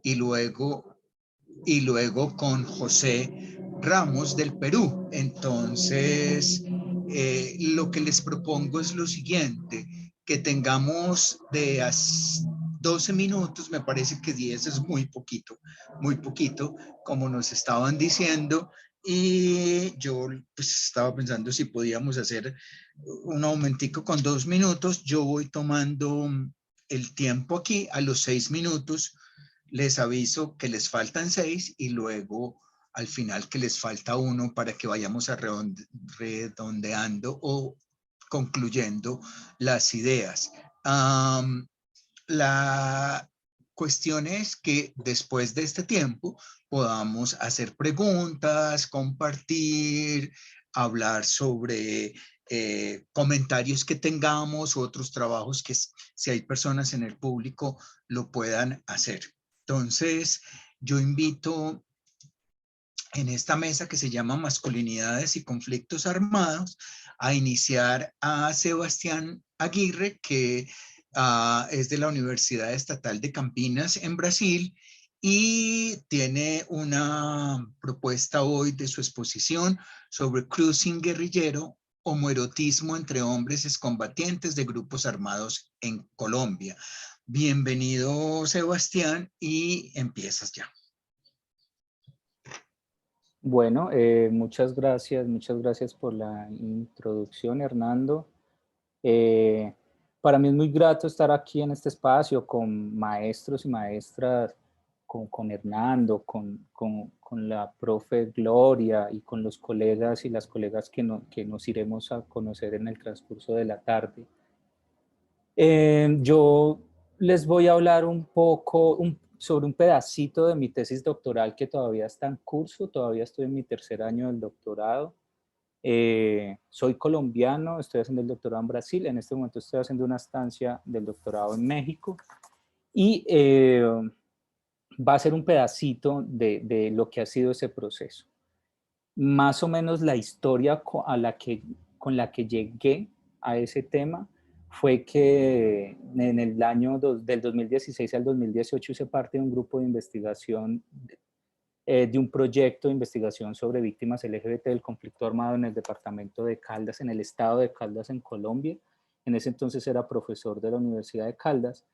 y luego con José Ramos del Perú. Entonces, lo que les propongo es lo siguiente, que tengamos de 12 minutos, me parece que 10 es muy poquito, como nos estaban diciendo, y yo pues estaba pensando si podíamos hacer un aumentico con 2 minutos. Yo voy tomando el tiempo aquí. A los 6 minutos les aviso que les faltan 6 y luego al final que les falta uno para que vayamos a redondeando o concluyendo las ideas. La cuestión es que después de este tiempo podamos hacer preguntas, compartir, hablar sobre comentarios que tengamos, otros trabajos que si hay personas en el público lo puedan hacer. Entonces, yo invito en esta mesa que se llama Masculinidades y Conflictos Armados a iniciar a Sebastián Aguirre, que es de la Universidad Estatal de Campinas en Brasil y tiene una propuesta hoy de su exposición sobre cruising guerrillero, homoerotismo entre hombres excombatientes de grupos armados en Colombia. Bienvenido, Sebastián, y empiezas ya. Bueno, muchas gracias por la introducción, Hernando. Eh, para mí es muy grato estar aquí en este espacio con maestros y maestras, con Hernando, con la profe Gloria y con los colegas y las colegas que nos iremos a conocer en el transcurso de la tarde. Yo les voy a hablar un poco sobre un pedacito de mi tesis doctoral que todavía está en curso, todavía estoy en mi tercer año del doctorado. Soy colombiano, estoy haciendo el doctorado en Brasil, en este momento estoy haciendo una estancia del doctorado en México y va a ser un pedacito de lo que ha sido ese proceso. Más o menos la historia con la que llegué a ese tema fue que en el año del 2016 al 2018 hice parte de un grupo de investigación, de un proyecto de investigación sobre víctimas LGBT del conflicto armado en el departamento de Caldas, en el estado de Caldas, en Colombia. En ese entonces era profesor de la Universidad de Caldas.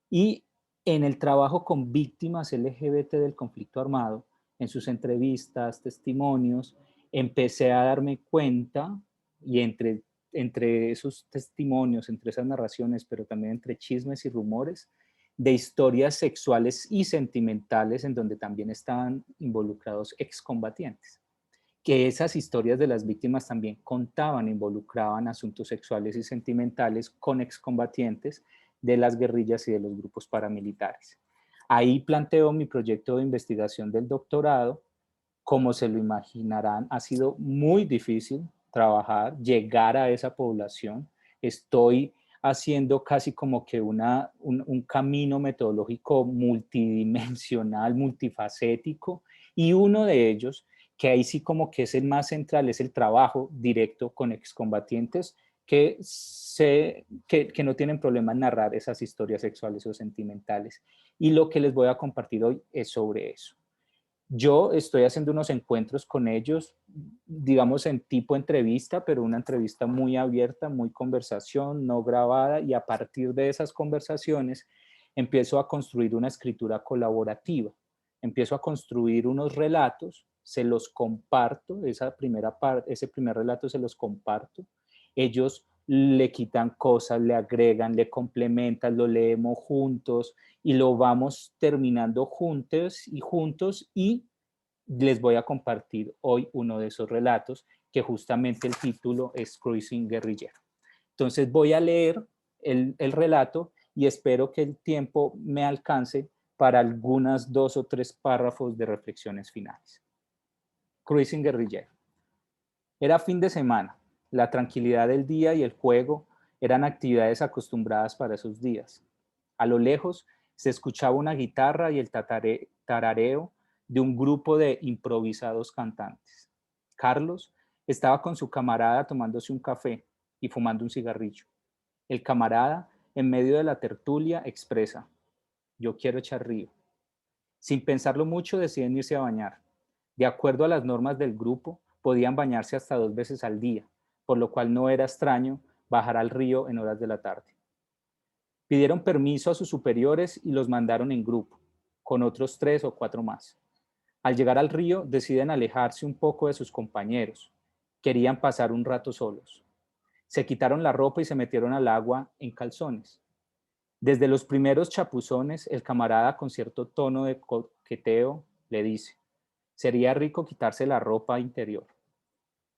Y en el trabajo con víctimas LGBT del conflicto armado, en sus entrevistas, testimonios, empecé a darme cuenta, y entre esos testimonios, entre esas narraciones, pero también entre chismes y rumores, de historias sexuales y sentimentales en donde también estaban involucrados excombatientes. Que esas historias de las víctimas también contaban, involucraban asuntos sexuales y sentimentales con excombatientes de las guerrillas y de los grupos paramilitares. Ahí planteo mi proyecto de investigación del doctorado. Como se lo imaginarán, ha sido muy difícil trabajar, llegar a esa población. Estoy haciendo casi como que un camino metodológico multidimensional, multifacético, y uno de ellos, que ahí sí como que es el más central, es el trabajo directo con excombatientes que no tienen problema en narrar esas historias sexuales o sentimentales. Y lo que les voy a compartir hoy es sobre eso. Yo estoy haciendo unos encuentros con ellos, digamos en tipo entrevista, pero una entrevista muy abierta, muy conversación, no grabada, y a partir de esas conversaciones empiezo a construir una escritura colaborativa. Empiezo a construir unos relatos, se los comparto, ese primer relato se los comparto. Ellos le quitan cosas, le agregan, le complementan, lo leemos juntos y lo vamos terminando juntos, y les voy a compartir hoy uno de esos relatos que justamente el título es Cruising Guerrillero. Entonces voy a leer el relato y espero que el tiempo me alcance para algunas 2 o 3 párrafos de reflexiones finales. Cruising Guerrillero. Era fin de semana. La tranquilidad del día y el juego eran actividades acostumbradas para esos días. A lo lejos se escuchaba una guitarra y el tarareo de un grupo de improvisados cantantes. Carlos estaba con su camarada tomándose un café y fumando un cigarrillo. El camarada, en medio de la tertulia, expresa: yo quiero echar río. Sin pensarlo mucho, deciden irse a bañar. De acuerdo a las normas del grupo, podían bañarse hasta 2 veces al día, por lo cual no era extraño bajar al río en horas de la tarde. Pidieron permiso a sus superiores y los mandaron en grupo, con otros 3 o 4 más. Al llegar al río, deciden alejarse un poco de sus compañeros. Querían pasar un rato solos. Se quitaron la ropa y se metieron al agua en calzones. Desde los primeros chapuzones, el camarada con cierto tono de coqueteo le dice: sería rico quitarse la ropa interior.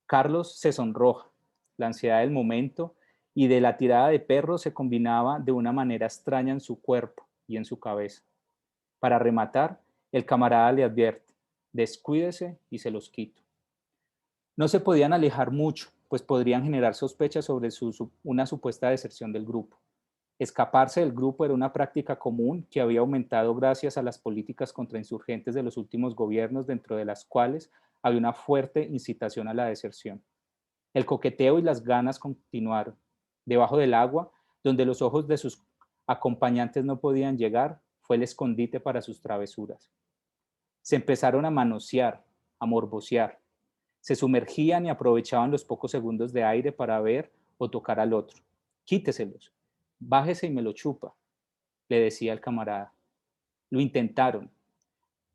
Carlos se sonroja. La ansiedad del momento y de la tirada de perro se combinaba de una manera extraña en su cuerpo y en su cabeza. Para rematar, el camarada le advierte: descuídese y se los quito. No se podían alejar mucho, pues podrían generar sospechas sobre una supuesta deserción del grupo. Escaparse del grupo era una práctica común que había aumentado gracias a las políticas contrainsurgentes de los últimos gobiernos, dentro de las cuales había una fuerte incitación a la deserción. El coqueteo y las ganas continuaron. Debajo del agua, donde los ojos de sus acompañantes no podían llegar, fue el escondite para sus travesuras. Se empezaron a manosear, a morbosear. Se sumergían y aprovechaban los pocos segundos de aire para ver o tocar al otro. Quíteselos, bájese y me lo chupa, le decía el camarada. Lo intentaron,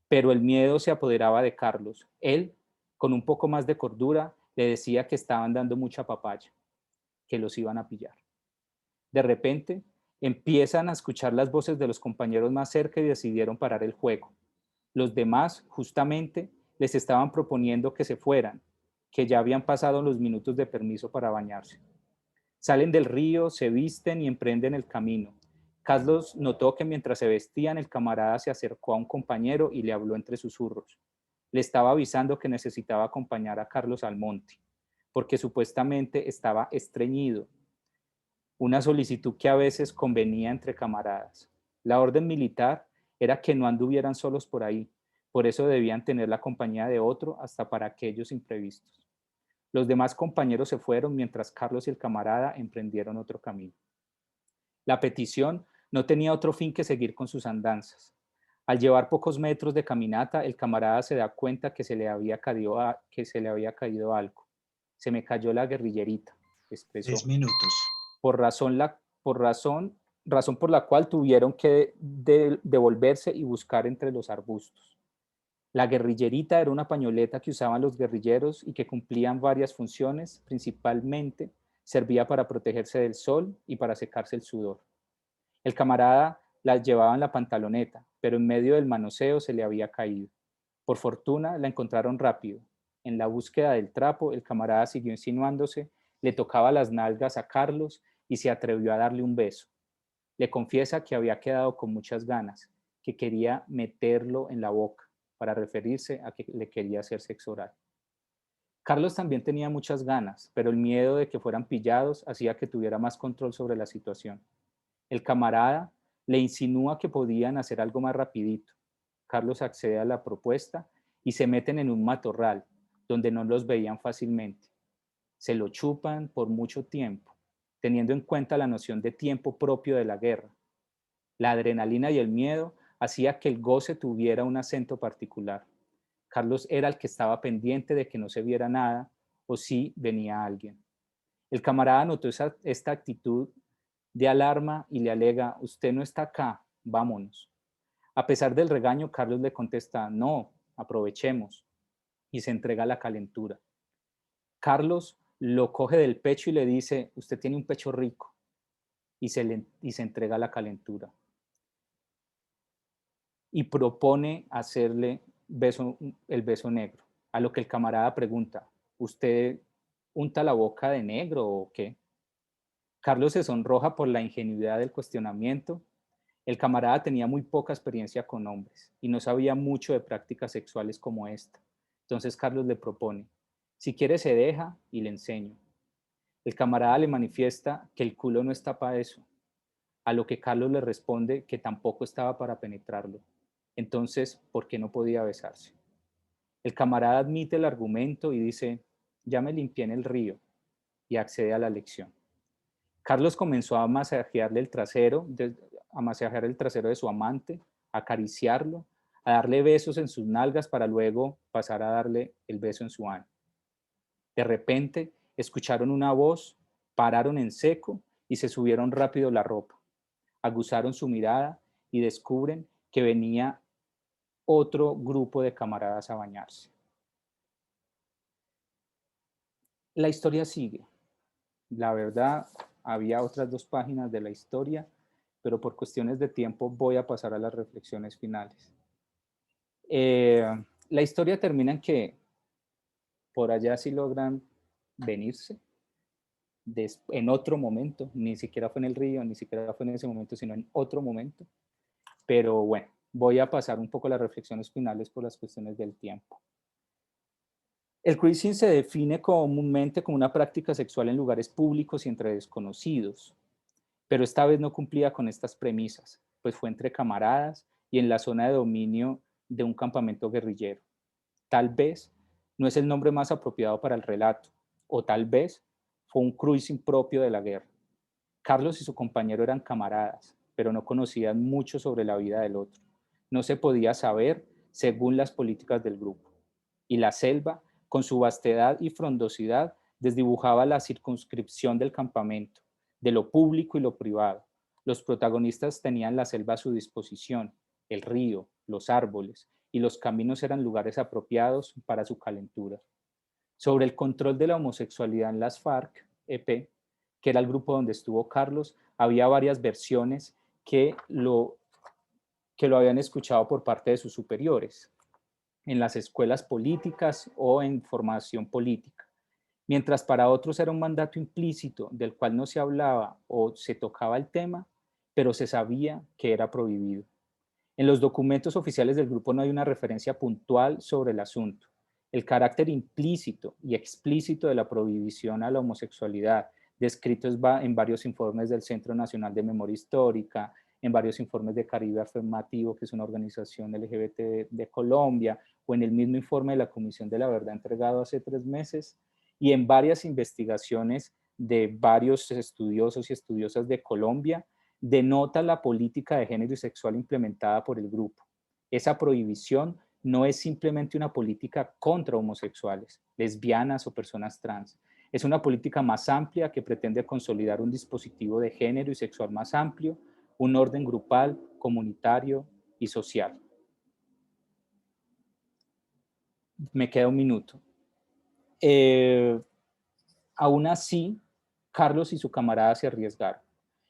pero el miedo se apoderaba de Carlos. Él, con un poco más de cordura, le decía que estaban dando mucha papaya, que los iban a pillar. De repente, empiezan a escuchar las voces de los compañeros más cerca y decidieron parar el juego. Los demás, justamente, les estaban proponiendo que se fueran, que ya habían pasado los minutos de permiso para bañarse. Salen del río, se visten y emprenden el camino. Carlos notó que mientras se vestían, el camarada se acercó a un compañero y le habló entre susurros. Le estaba avisando que necesitaba acompañar a Carlos al monte, porque supuestamente estaba estreñido, una solicitud que a veces convenía entre camaradas. La orden militar era que no anduvieran solos por ahí, por eso debían tener la compañía de otro hasta para aquellos imprevistos. Los demás compañeros se fueron mientras Carlos y el camarada emprendieron otro camino. La petición no tenía otro fin que seguir con sus andanzas. Al llevar pocos metros de caminata, el camarada se da cuenta que se le había caído algo. Se me cayó la guerrillerita, expresó. 10 minutos. Por razón por la cual tuvieron que devolverse y buscar entre los arbustos. La guerrillerita era una pañoleta que usaban los guerrilleros y que cumplían varias funciones. Principalmente servía para protegerse del sol y para secarse el sudor. El camarada la llevaba en la pantaloneta, pero en medio del manoseo se le había caído. Por fortuna la encontraron rápido. En la búsqueda del trapo, el camarada siguió insinuándose, le tocaba las nalgas a Carlos y se atrevió a darle un beso. Le confiesa que había quedado con muchas ganas, que quería meterlo en la boca, para referirse a que le quería hacer sexo oral. Carlos también tenía muchas ganas, pero el miedo de que fueran pillados hacía que tuviera más control sobre la situación. El camarada le insinúa que podían hacer algo más rapidito. Carlos accede a la propuesta y se meten en un matorral donde no los veían fácilmente. Se lo chupan por mucho tiempo, teniendo en cuenta la noción de tiempo propio de la guerra. La adrenalina y el miedo hacía que el goce tuviera un acento particular. Carlos era el que estaba pendiente de que no se viera nada o si venía alguien. El camarada notó esta actitud de alarma y le alega: usted no está acá, vámonos. A pesar del regaño, Carlos le contesta: no, aprovechemos, y se entrega a la calentura. Carlos lo coge del pecho y le dice: usted tiene un pecho rico, y se entrega a la calentura. Y propone hacerle el beso negro, a lo que el camarada pregunta: ¿usted unta la boca de negro o qué? Carlos se sonroja por la ingenuidad del cuestionamiento. El camarada tenía muy poca experiencia con hombres y no sabía mucho de prácticas sexuales como esta. Entonces Carlos le propone: si quiere se deja y le enseño. El camarada le manifiesta que el culo no está para eso, a lo que Carlos le responde que tampoco estaba para penetrarlo. Entonces, ¿por qué no podía besarse? El camarada admite el argumento y dice: ya me limpié en el río, y accede a la lección. Carlos comenzó a masajear el trasero de su amante, a acariciarlo, a darle besos en sus nalgas para luego pasar a darle el beso en su ano. De repente, escucharon una voz, pararon en seco y se subieron rápido la ropa. Aguzaron su mirada y descubren que venía otro grupo de camaradas a bañarse. La historia sigue. La verdad, había otras 2 páginas de la historia, pero por cuestiones de tiempo voy a pasar a las reflexiones finales. La historia termina en que por allá sí logran venirse en otro momento, ni siquiera fue en el río, ni siquiera fue en ese momento, sino en otro momento. Pero bueno, voy a pasar un poco a las reflexiones finales por las cuestiones del tiempo. El cruising se define comúnmente como una práctica sexual en lugares públicos y entre desconocidos, pero esta vez no cumplía con estas premisas, pues fue entre camaradas y en la zona de dominio de un campamento guerrillero. Tal vez no es el nombre más apropiado para el relato, o tal vez fue un cruising propio de la guerra. Carlos y su compañero eran camaradas, pero no conocían mucho sobre la vida del otro. No se podía saber según las políticas del grupo. Y la selva, con su vastedad y frondosidad, desdibujaba la circunscripción del campamento, de lo público y lo privado. Los protagonistas tenían la selva a su disposición, el río, los árboles, y los caminos eran lugares apropiados para su calentura. Sobre el control de la homosexualidad en las FARC-EP, que era el grupo donde estuvo Carlos, había varias versiones que lo habían escuchado por parte de sus superiores, en las escuelas políticas o en formación política, mientras para otros era un mandato implícito del cual no se hablaba o se tocaba el tema, pero se sabía que era prohibido. En los documentos oficiales del grupo no hay una referencia puntual sobre el asunto. El carácter implícito y explícito de la prohibición a la homosexualidad, descrito en varios informes del Centro Nacional de Memoria Histórica, en varios informes de Caribe Afirmativo, que es una organización LGBT de Colombia, o en el mismo informe de la Comisión de la Verdad entregado hace 3 meses, y en varias investigaciones de varios estudiosos y estudiosas de Colombia, denota la política de género y sexual implementada por el grupo. Esa prohibición no es simplemente una política contra homosexuales, lesbianas o personas trans. Es una política más amplia que pretende consolidar un dispositivo de género y sexual más amplio, un orden grupal, comunitario y social. Me queda 1 minuto. Aún así, Carlos y su camarada se arriesgaron.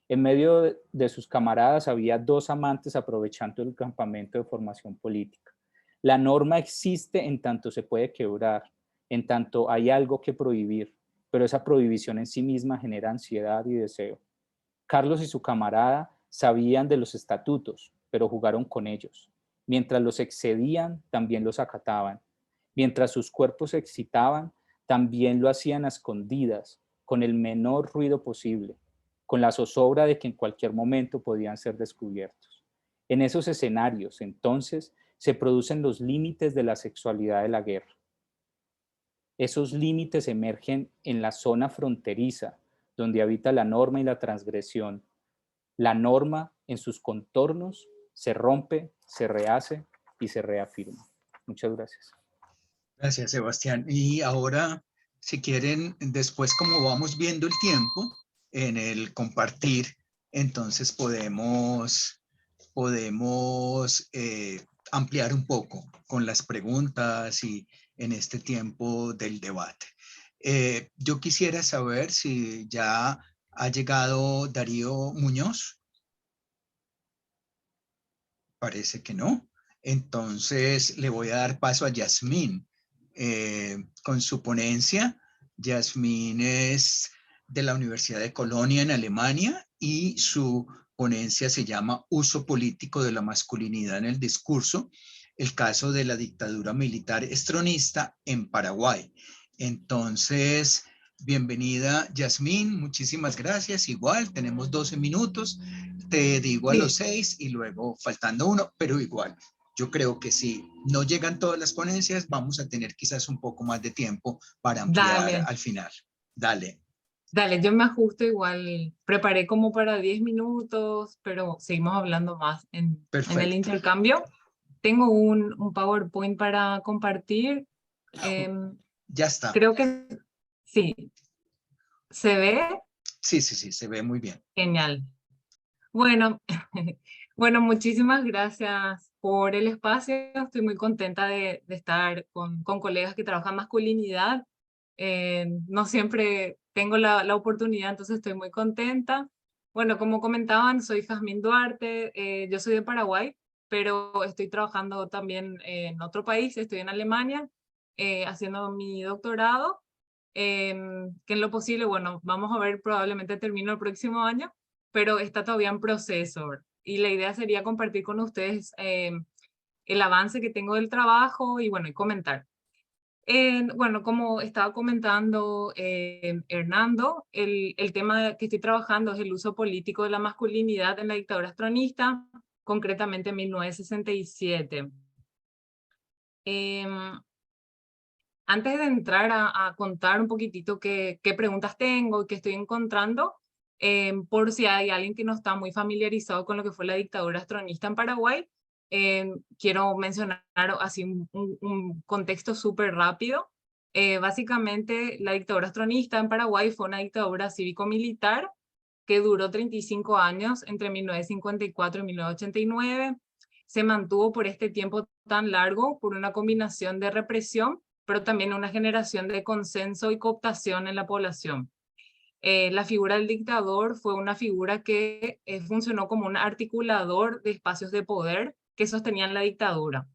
En medio de sus camaradas había 2 amantes aprovechando el campamento de formación política. La norma existe en tanto se puede quebrar, en tanto hay algo que prohibir, pero esa prohibición en sí misma genera ansiedad y deseo. Carlos y su camarada sabían de los estatutos, pero jugaron con ellos. Mientras los excedían, también los acataban. Mientras sus cuerpos se excitaban, también lo hacían a escondidas, con el menor ruido posible, con la zozobra de que en cualquier momento podían ser descubiertos. En esos escenarios, entonces, se producen los límites de la sexualidad de la guerra. Esos límites emergen en la zona fronteriza, donde habita la norma y la transgresión. La norma, en sus contornos, se rompe, se rehace y se reafirma. Muchas gracias. Gracias, Sebastián. Y ahora, si quieren, después como vamos viendo el tiempo en el compartir, entonces podemos ampliar un poco con las preguntas y en este tiempo del debate. Yo quisiera saber si ya ha llegado Darío Muñoz. Parece que no. Entonces le voy a dar paso a Yasmín con su ponencia. Yasmín es de la Universidad de Colonia en Alemania y su ponencia se llama Uso político de la masculinidad en el discurso, el caso de la dictadura militar estronista en Paraguay. Entonces, bienvenida Yasmín, muchísimas gracias. Igual, tenemos 12 minutos, te digo a los 6 y luego faltando 1, pero igual. Yo creo que si no llegan todas las ponencias, vamos a tener quizás un poco más de tiempo para ampliar al final. Dale. Dale, yo me ajusto igual. Preparé como para 10 minutos, pero seguimos hablando más en el intercambio. tengo un PowerPoint para compartir. Ya está. Creo que sí. ¿Se ve? Sí, sí, sí, se ve muy bien. Genial. Bueno, bueno, muchísimas gracias por el espacio. Estoy muy contenta de estar con colegas que trabajan masculinidad. No siempre tengo la oportunidad, entonces estoy muy contenta. Bueno, como comentaban, soy Jazmín Duarte, yo soy de Paraguay, pero estoy trabajando también en otro país, estoy en Alemania, haciendo mi doctorado, que en lo posible, bueno, vamos a ver, probablemente termino el próximo año, pero está todavía en proceso. Y la idea sería compartir con ustedes el avance que tengo del trabajo y bueno, y comentar. Bueno, como estaba comentando Hernando, el tema que estoy trabajando es el uso político de la masculinidad en la dictadura astronista, concretamente en 1967. Antes de entrar a contar un poquitito qué preguntas tengo y qué estoy encontrando, por si hay alguien que no está muy familiarizado con lo que fue la dictadura astronista en Paraguay, quiero mencionar así un contexto súper rápido. Básicamente, la dictadura astronista en Paraguay fue una dictadura cívico-militar que duró 35 años, entre 1954 y 1989. Se mantuvo por este tiempo tan largo por una combinación de represión, pero también una generación de consenso y cooptación en la población. La figura del dictador fue una figura que funcionó como un articulador de espacios de poder que sostenían la dictadura.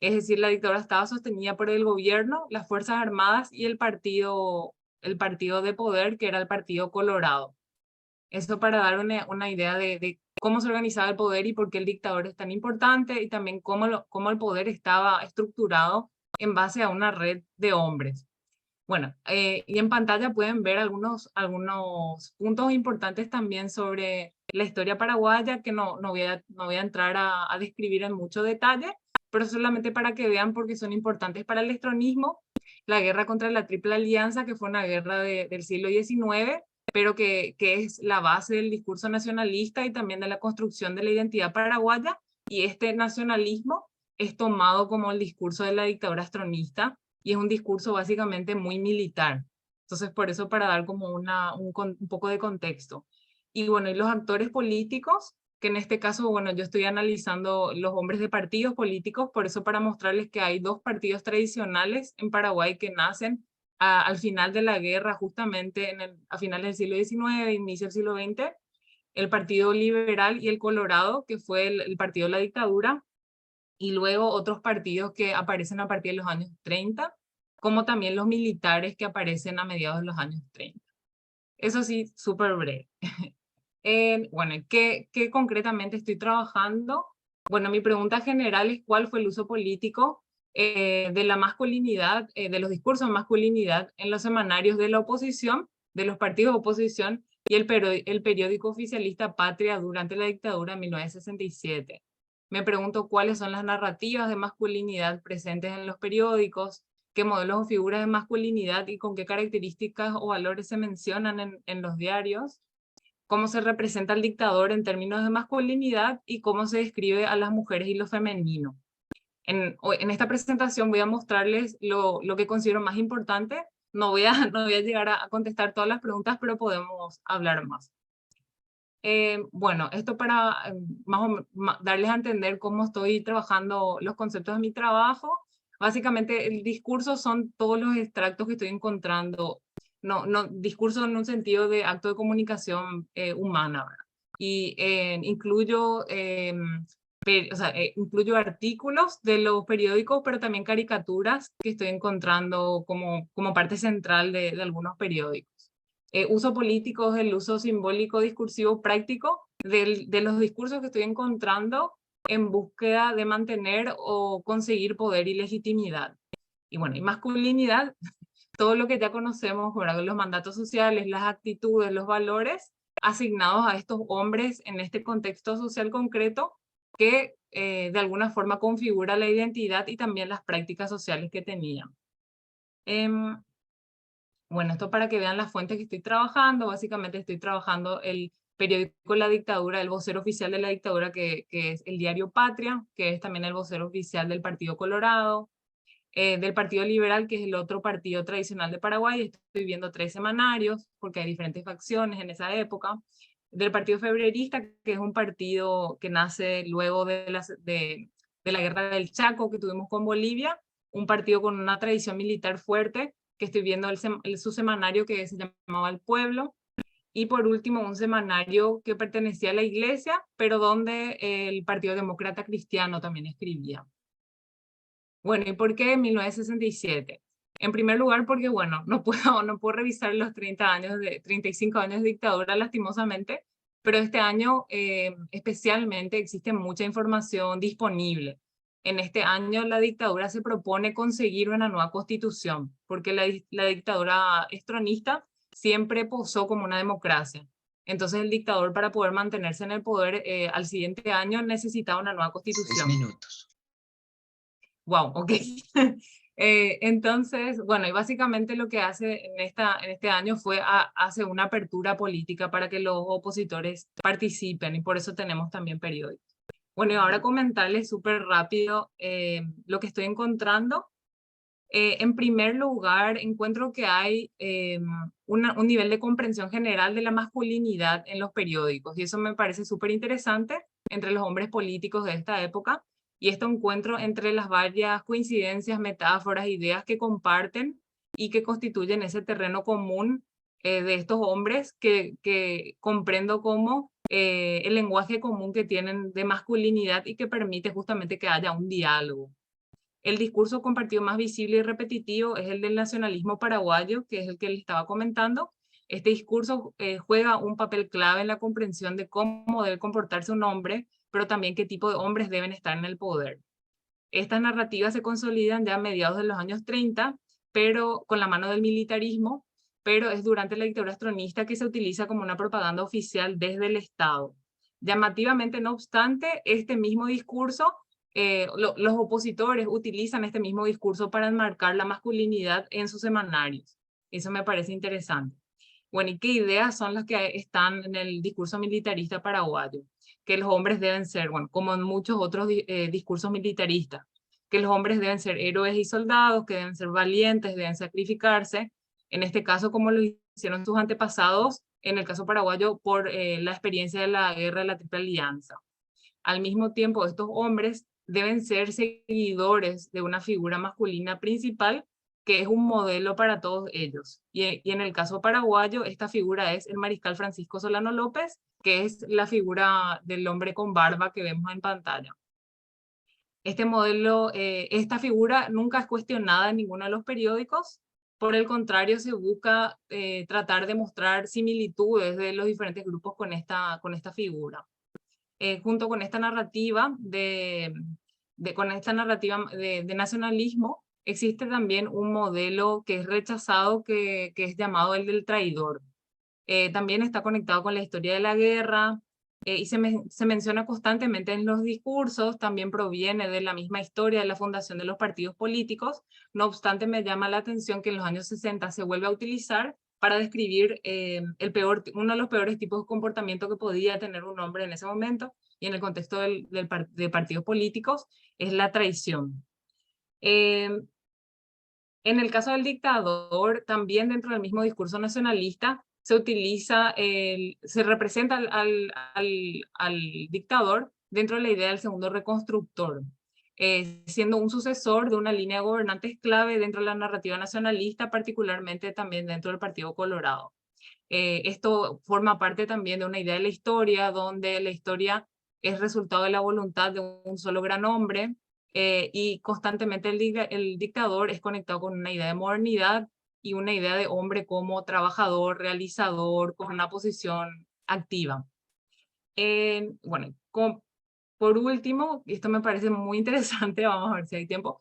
Es decir, la dictadura estaba sostenida por el gobierno, las Fuerzas Armadas y el partido de poder, que era el Partido Colorado. Eso para dar una idea de cómo se organizaba el poder y por qué el dictador es tan importante, y también cómo el poder estaba estructurado en base a una red de hombres. Bueno, y en pantalla pueden ver algunos puntos importantes también sobre la historia paraguaya, que no voy a entrar a describir en mucho detalle, pero solamente para que vean porque son importantes para el estronismo. La guerra contra la Triple Alianza, que fue una guerra del siglo XIX, pero que es la base del discurso nacionalista y también de la construcción de la identidad paraguaya, y este nacionalismo es tomado como el discurso de la dictadura astronista, y es un discurso básicamente muy militar. Entonces, por eso, para dar como un poco de contexto. Y bueno, y los actores políticos, que en este caso, bueno, yo estoy analizando los hombres de partidos políticos, por eso para mostrarles que hay dos partidos tradicionales en Paraguay que nacen al final de la guerra, justamente a finales del siglo XIX, inicio del siglo XX, el Partido Liberal y el Colorado, que fue el partido de la dictadura, y luego otros partidos que aparecen a partir de los años 30, como también los militares que aparecen a mediados de los años 30. Eso sí, súper breve. Bueno, ¿qué concretamente estoy trabajando? Bueno, mi pregunta general es cuál fue el uso político de la masculinidad, de los discursos de masculinidad en los semanarios de la oposición, de los partidos de oposición y el periódico oficialista Patria durante la dictadura en 1967. Me pregunto cuáles son las narrativas de masculinidad presentes en los periódicos, qué modelos o figuras de masculinidad y con qué características o valores se mencionan en los diarios, cómo se representa al dictador en términos de masculinidad y cómo se describe a las mujeres y lo femenino. En esta presentación voy a mostrarles lo que considero más importante. No voy a llegar a contestar todas las preguntas, pero podemos hablar más. Bueno, esto para darles a entender cómo estoy trabajando los conceptos de mi trabajo. Básicamente, el discurso son todos los extractos que estoy encontrando. No, discurso en un sentido de acto de comunicación humana, ¿verdad? Y incluyo, incluyo artículos de los periódicos, pero también caricaturas que estoy encontrando como parte central de algunos periódicos. Uso político es el uso simbólico, discursivo, práctico de los discursos que estoy encontrando en búsqueda de mantener o conseguir poder y legitimidad. Y bueno, y masculinidad, todo lo que ya conocemos, ¿verdad? Los mandatos sociales, las actitudes, los valores asignados a estos hombres en este contexto social concreto que de alguna forma configura la identidad y también las prácticas sociales que tenían. Bueno, esto para que vean las fuentes que estoy trabajando. Básicamente estoy trabajando el periódico de la dictadura, el vocero oficial de la dictadura, que es el diario Patria, que es también el vocero oficial del Partido Colorado, del Partido Liberal, que es el otro partido tradicional de Paraguay. Estoy viendo 3 semanarios, porque hay diferentes facciones en esa época. Del Partido Febrerista, que es un partido que nace luego de la guerra del Chaco que tuvimos con Bolivia, un partido con una tradición militar fuerte, que estoy viendo su semanario que se llamaba El Pueblo. Y por último, un semanario que pertenecía a la iglesia, pero donde el Partido Demócrata Cristiano también escribía. Bueno, ¿y por qué 1967? En primer lugar, porque, bueno, no puedo revisar los 35 años de dictadura, lastimosamente, pero este año especialmente existe mucha información disponible. En este año la dictadura se propone conseguir una nueva constitución, porque la dictadura estronista siempre posó como una democracia. Entonces el dictador, para poder mantenerse en el poder al siguiente año, necesitaba una nueva 6 constitución. minutos. Wow, ok. Entonces, bueno, y básicamente lo que hace en este año fue hace una apertura política para que los opositores participen, y por eso tenemos también periódicos. Bueno, y ahora comentarles súper rápido lo que estoy encontrando. En primer lugar, encuentro que hay un nivel de comprensión general de la masculinidad en los periódicos, y eso me parece súper interesante entre los hombres políticos de esta época. Y esto encuentro entre las varias coincidencias, metáforas, ideas que comparten y que constituyen ese terreno común de estos hombres que comprendo como el lenguaje común que tienen de masculinidad y que permite justamente que haya un diálogo. El discurso compartido más visible y repetitivo es el del nacionalismo paraguayo, que es el que les estaba comentando. Este discurso juega un papel clave en la comprensión de cómo debe comportarse un hombre, pero también qué tipo de hombres deben estar en el poder. Estas narrativas se consolidan ya a mediados de los años 30, pero con la mano del militarismo, pero es durante la dictadura estronista que se utiliza como una propaganda oficial desde el Estado. Llamativamente, no obstante, este mismo discurso, los opositores utilizan este mismo discurso para enmarcar la masculinidad en sus semanarios. Eso me parece interesante. Bueno, ¿y qué ideas son las que están en el discurso militarista paraguayo? Que los hombres deben ser, bueno, como en muchos otros discursos militaristas, que los hombres deben ser héroes y soldados, que deben ser valientes, deben sacrificarse, en este caso como lo hicieron sus antepasados, en el caso paraguayo por la experiencia de la guerra de la Triple Alianza. Al mismo tiempo, estos hombres deben ser seguidores de una figura masculina principal que es un modelo para todos ellos. Y en el caso paraguayo, esta figura es el mariscal Francisco Solano López, que es la figura del hombre con barba que vemos en pantalla. Este modelo, esta figura nunca es cuestionada en ninguno de los periódicos. Por el contrario, se busca tratar de mostrar similitudes de los diferentes grupos con esta figura. Junto con esta narrativa de nacionalismo, existe también un modelo que es rechazado, que es llamado el del traidor. También está conectado con la historia de la guerra y se menciona constantemente en los discursos, también proviene de la misma historia de la fundación de los partidos políticos. No obstante, me llama la atención que en los años 60 se vuelve a utilizar para describir uno de los peores tipos de comportamiento que podía tener un hombre en ese momento y en el contexto de partidos políticos, es la traición. En el caso del dictador, también dentro del mismo discurso nacionalista, se representa al dictador dentro de la idea del segundo reconstructor, siendo un sucesor de una línea de gobernantes clave dentro de la narrativa nacionalista, particularmente también dentro del Partido Colorado. Esto forma parte también de una idea de la historia, donde la historia es resultado de la voluntad de un solo gran hombre, y constantemente el dictador es conectado con una idea de modernidad y una idea de hombre como trabajador, realizador, con una posición activa. Bueno, por último, y esto me parece muy interesante, vamos a ver si hay tiempo,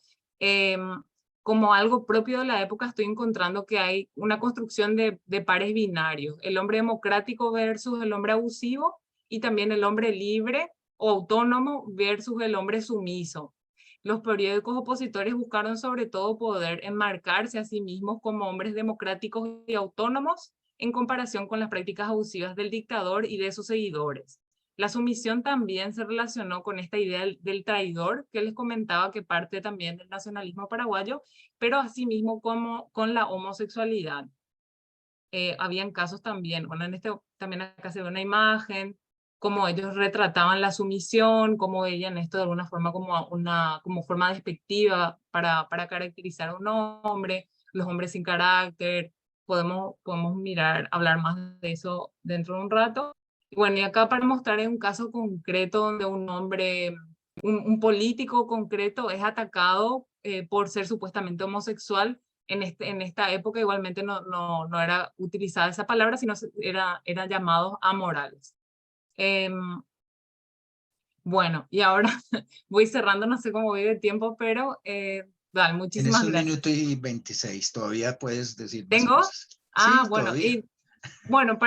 como algo propio de la época estoy encontrando que hay una construcción de pares binarios, el hombre democrático versus el hombre abusivo, y también el hombre libre o autónomo versus el hombre sumiso. Los periódicos opositores buscaron sobre todo poder enmarcarse a sí mismos como hombres democráticos y autónomos, en comparación con las prácticas abusivas del dictador y de sus seguidores. La sumisión también se relacionó con esta idea del traidor, que les comentaba que parte también del nacionalismo paraguayo, pero asimismo como con la homosexualidad. Habían casos también, bueno, también acá se ve una imagen, cómo ellos retrataban la sumisión, cómo veían esto de alguna forma como forma despectiva para caracterizar a un hombre, los hombres sin carácter. Podemos hablar más de eso dentro de un rato. Y bueno, y acá para mostrar un caso concreto donde un hombre, un político concreto es atacado por ser supuestamente homosexual. En esta época igualmente no era utilizada esa palabra, sino eran llamados amorales. Bueno, y ahora voy cerrando, no sé cómo voy de tiempo, pero dale, Tienes muchísimas 1 minuto gracias. y 26, todavía puedes decir más ¿Tengo? cosas. Sí, Bueno, todavía. bueno,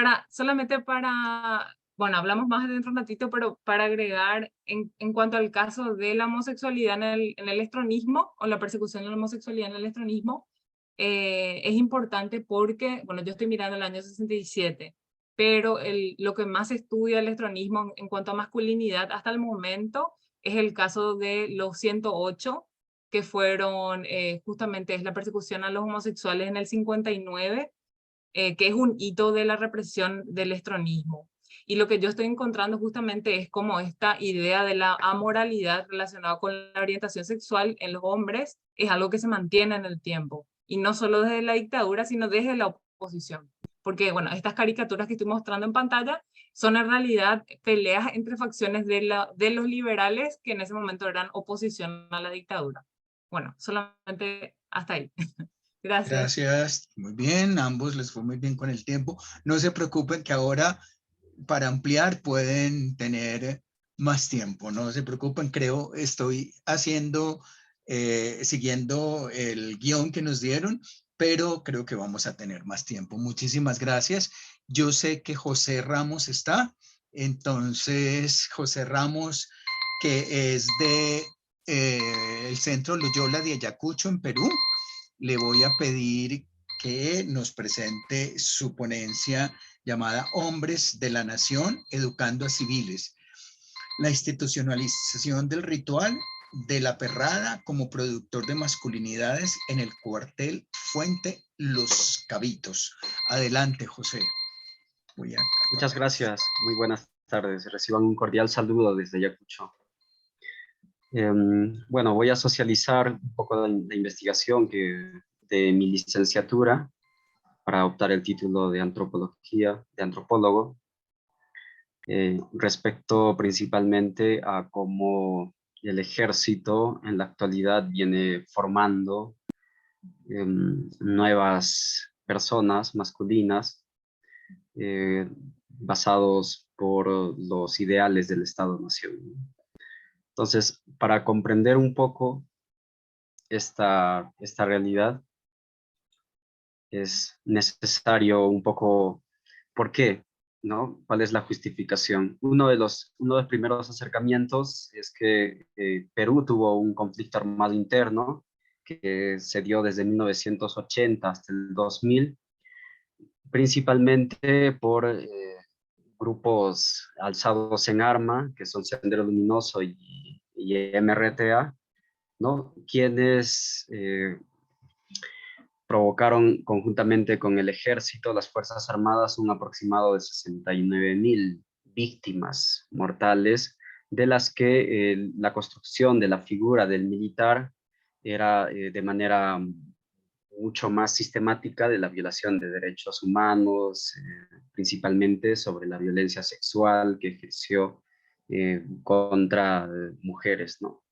bueno, hablamos más dentro de un ratito, pero para agregar en cuanto al caso de la homosexualidad en el estronismo, o la persecución de la homosexualidad en el estronismo, es importante porque, bueno, yo estoy mirando el año 67, pero lo que más estudia el estronismo en cuanto a masculinidad hasta el momento es el caso de los 108, que fueron justamente es la persecución a los homosexuales en el 59, que es un hito de la represión del estronismo. Y lo que yo estoy encontrando justamente es como esta idea de la amoralidad relacionada con la orientación sexual en los hombres es algo que se mantiene en el tiempo. Y no solo desde la dictadura, sino desde la oposición. Porque, bueno, estas caricaturas que estoy mostrando en pantalla son en realidad peleas entre facciones de los liberales que en ese momento eran oposición a la dictadura. Bueno, solamente hasta ahí. Gracias. Gracias, muy bien, ambos les fue muy bien con el tiempo. No se preocupen que ahora para ampliar pueden tener más tiempo, no se preocupen, creo, estoy siguiendo el guión que nos dieron, pero creo que vamos a tener más tiempo. Muchísimas gracias. Yo sé que José Ramos está, entonces José Ramos, que es de el Centro Loyola de Ayacucho en Perú, le voy a pedir que nos presente su ponencia llamada Hombres de la Nación, Educando a Civiles, la institucionalización del ritual de la perrada como productor de masculinidades en el cuartel Fuente Los Cabitos. Adelante, José. Muchas gracias, muy buenas tardes. Reciban un cordial saludo desde Ayacucho. Bueno, voy a socializar un poco la investigación de mi licenciatura para optar el título de antropología, de antropólogo, respecto principalmente a cómo el ejército en la actualidad viene formando nuevas personas masculinas basados por los ideales del Estado-Nación. Entonces, para comprender un poco esta realidad, es necesario un poco, ¿por qué? ¿No? ¿Cuál es la justificación? Uno de los primeros acercamientos es que Perú tuvo un conflicto armado interno que se dio desde 1980 hasta el 2000, principalmente por grupos alzados en arma, que son Sendero Luminoso y MRTA, ¿no? Quienes provocaron conjuntamente con el ejército, las Fuerzas Armadas, un aproximado de 69.000 víctimas mortales, de las que la construcción de la figura del militar era de manera mucho más sistemática de la violación de derechos humanos, principalmente sobre la violencia sexual que ejerció contra mujeres, ¿no?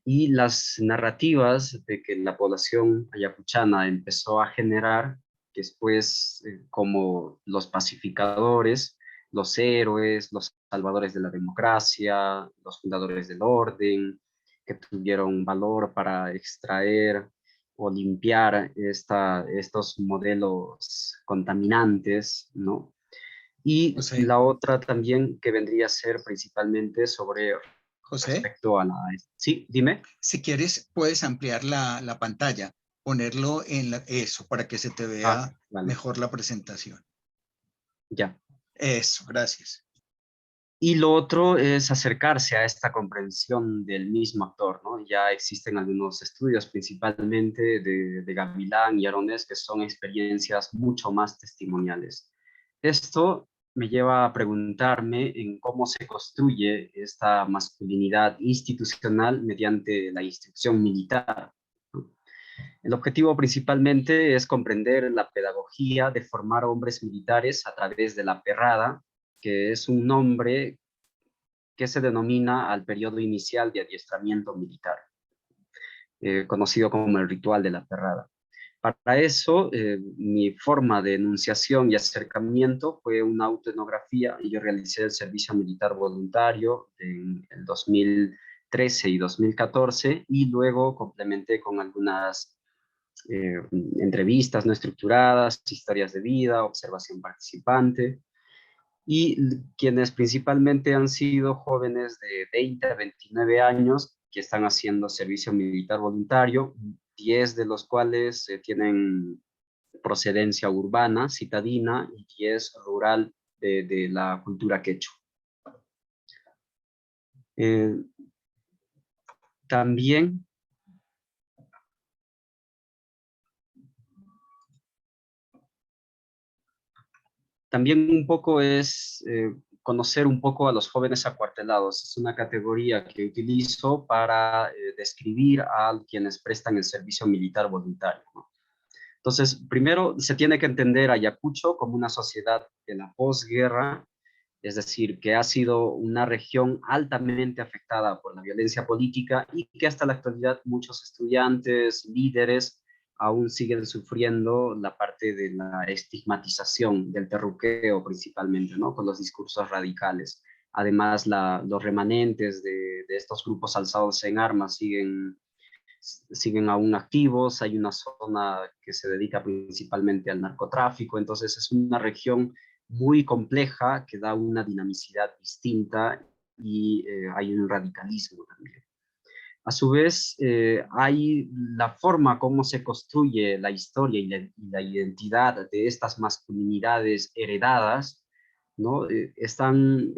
Y las narrativas de que la población ayacuchana empezó a generar después como los pacificadores, los héroes, los salvadores de la democracia, los fundadores del orden, que tuvieron valor para extraer o limpiar estos modelos contaminantes, ¿no? Y José, la otra también que vendría a ser principalmente sobre José, respecto a la... Sí, dime. si quieres, puedes ampliar la pantalla, ponerlo en eso para que se te Ah, vea vale. mejor la presentación. Ya. Eso, gracias. Y lo otro es acercarse a esta comprensión del mismo actor, ¿no? Ya existen algunos estudios, principalmente de Gavilán y Aronés, que son experiencias mucho más testimoniales. Esto me lleva a preguntarme en cómo se construye esta masculinidad institucional mediante la instrucción militar, ¿no? El objetivo principalmente es comprender la pedagogía de formar hombres militares a través de la perrada, que es un nombre que se denomina al periodo inicial de adiestramiento militar, conocido como el ritual de la perrada. Para eso, mi forma de enunciación y acercamiento fue una autoetnografía, y yo realicé el servicio militar voluntario en el 2013 y 2014, y luego complementé con algunas entrevistas no estructuradas, historias de vida, observación participante, y quienes principalmente han sido jóvenes de 20 a 29 años que están haciendo servicio militar voluntario, 10 de los cuales tienen procedencia urbana, citadina, y 10 rural de la cultura quechua. Eh, también También un poco es conocer un poco a los jóvenes acuartelados. Es una categoría que utilizo para describir a quienes prestan el servicio militar voluntario, ¿no? Entonces, primero se tiene que entender a Ayacucho como una sociedad de la posguerra, es decir, que ha sido una región altamente afectada por la violencia política y que hasta la actualidad muchos estudiantes, líderes, aún siguen sufriendo la parte de la estigmatización del terruqueo principalmente, ¿no? Con los discursos radicales. Además, los remanentes de estos grupos alzados en armas siguen aún activos. Hay una zona que se dedica principalmente al narcotráfico, entonces es una región muy compleja que da una dinamicidad distinta, y hay un radicalismo también. A su vez, hay la forma como se construye la historia y la identidad de estas masculinidades heredadas, ¿no? Están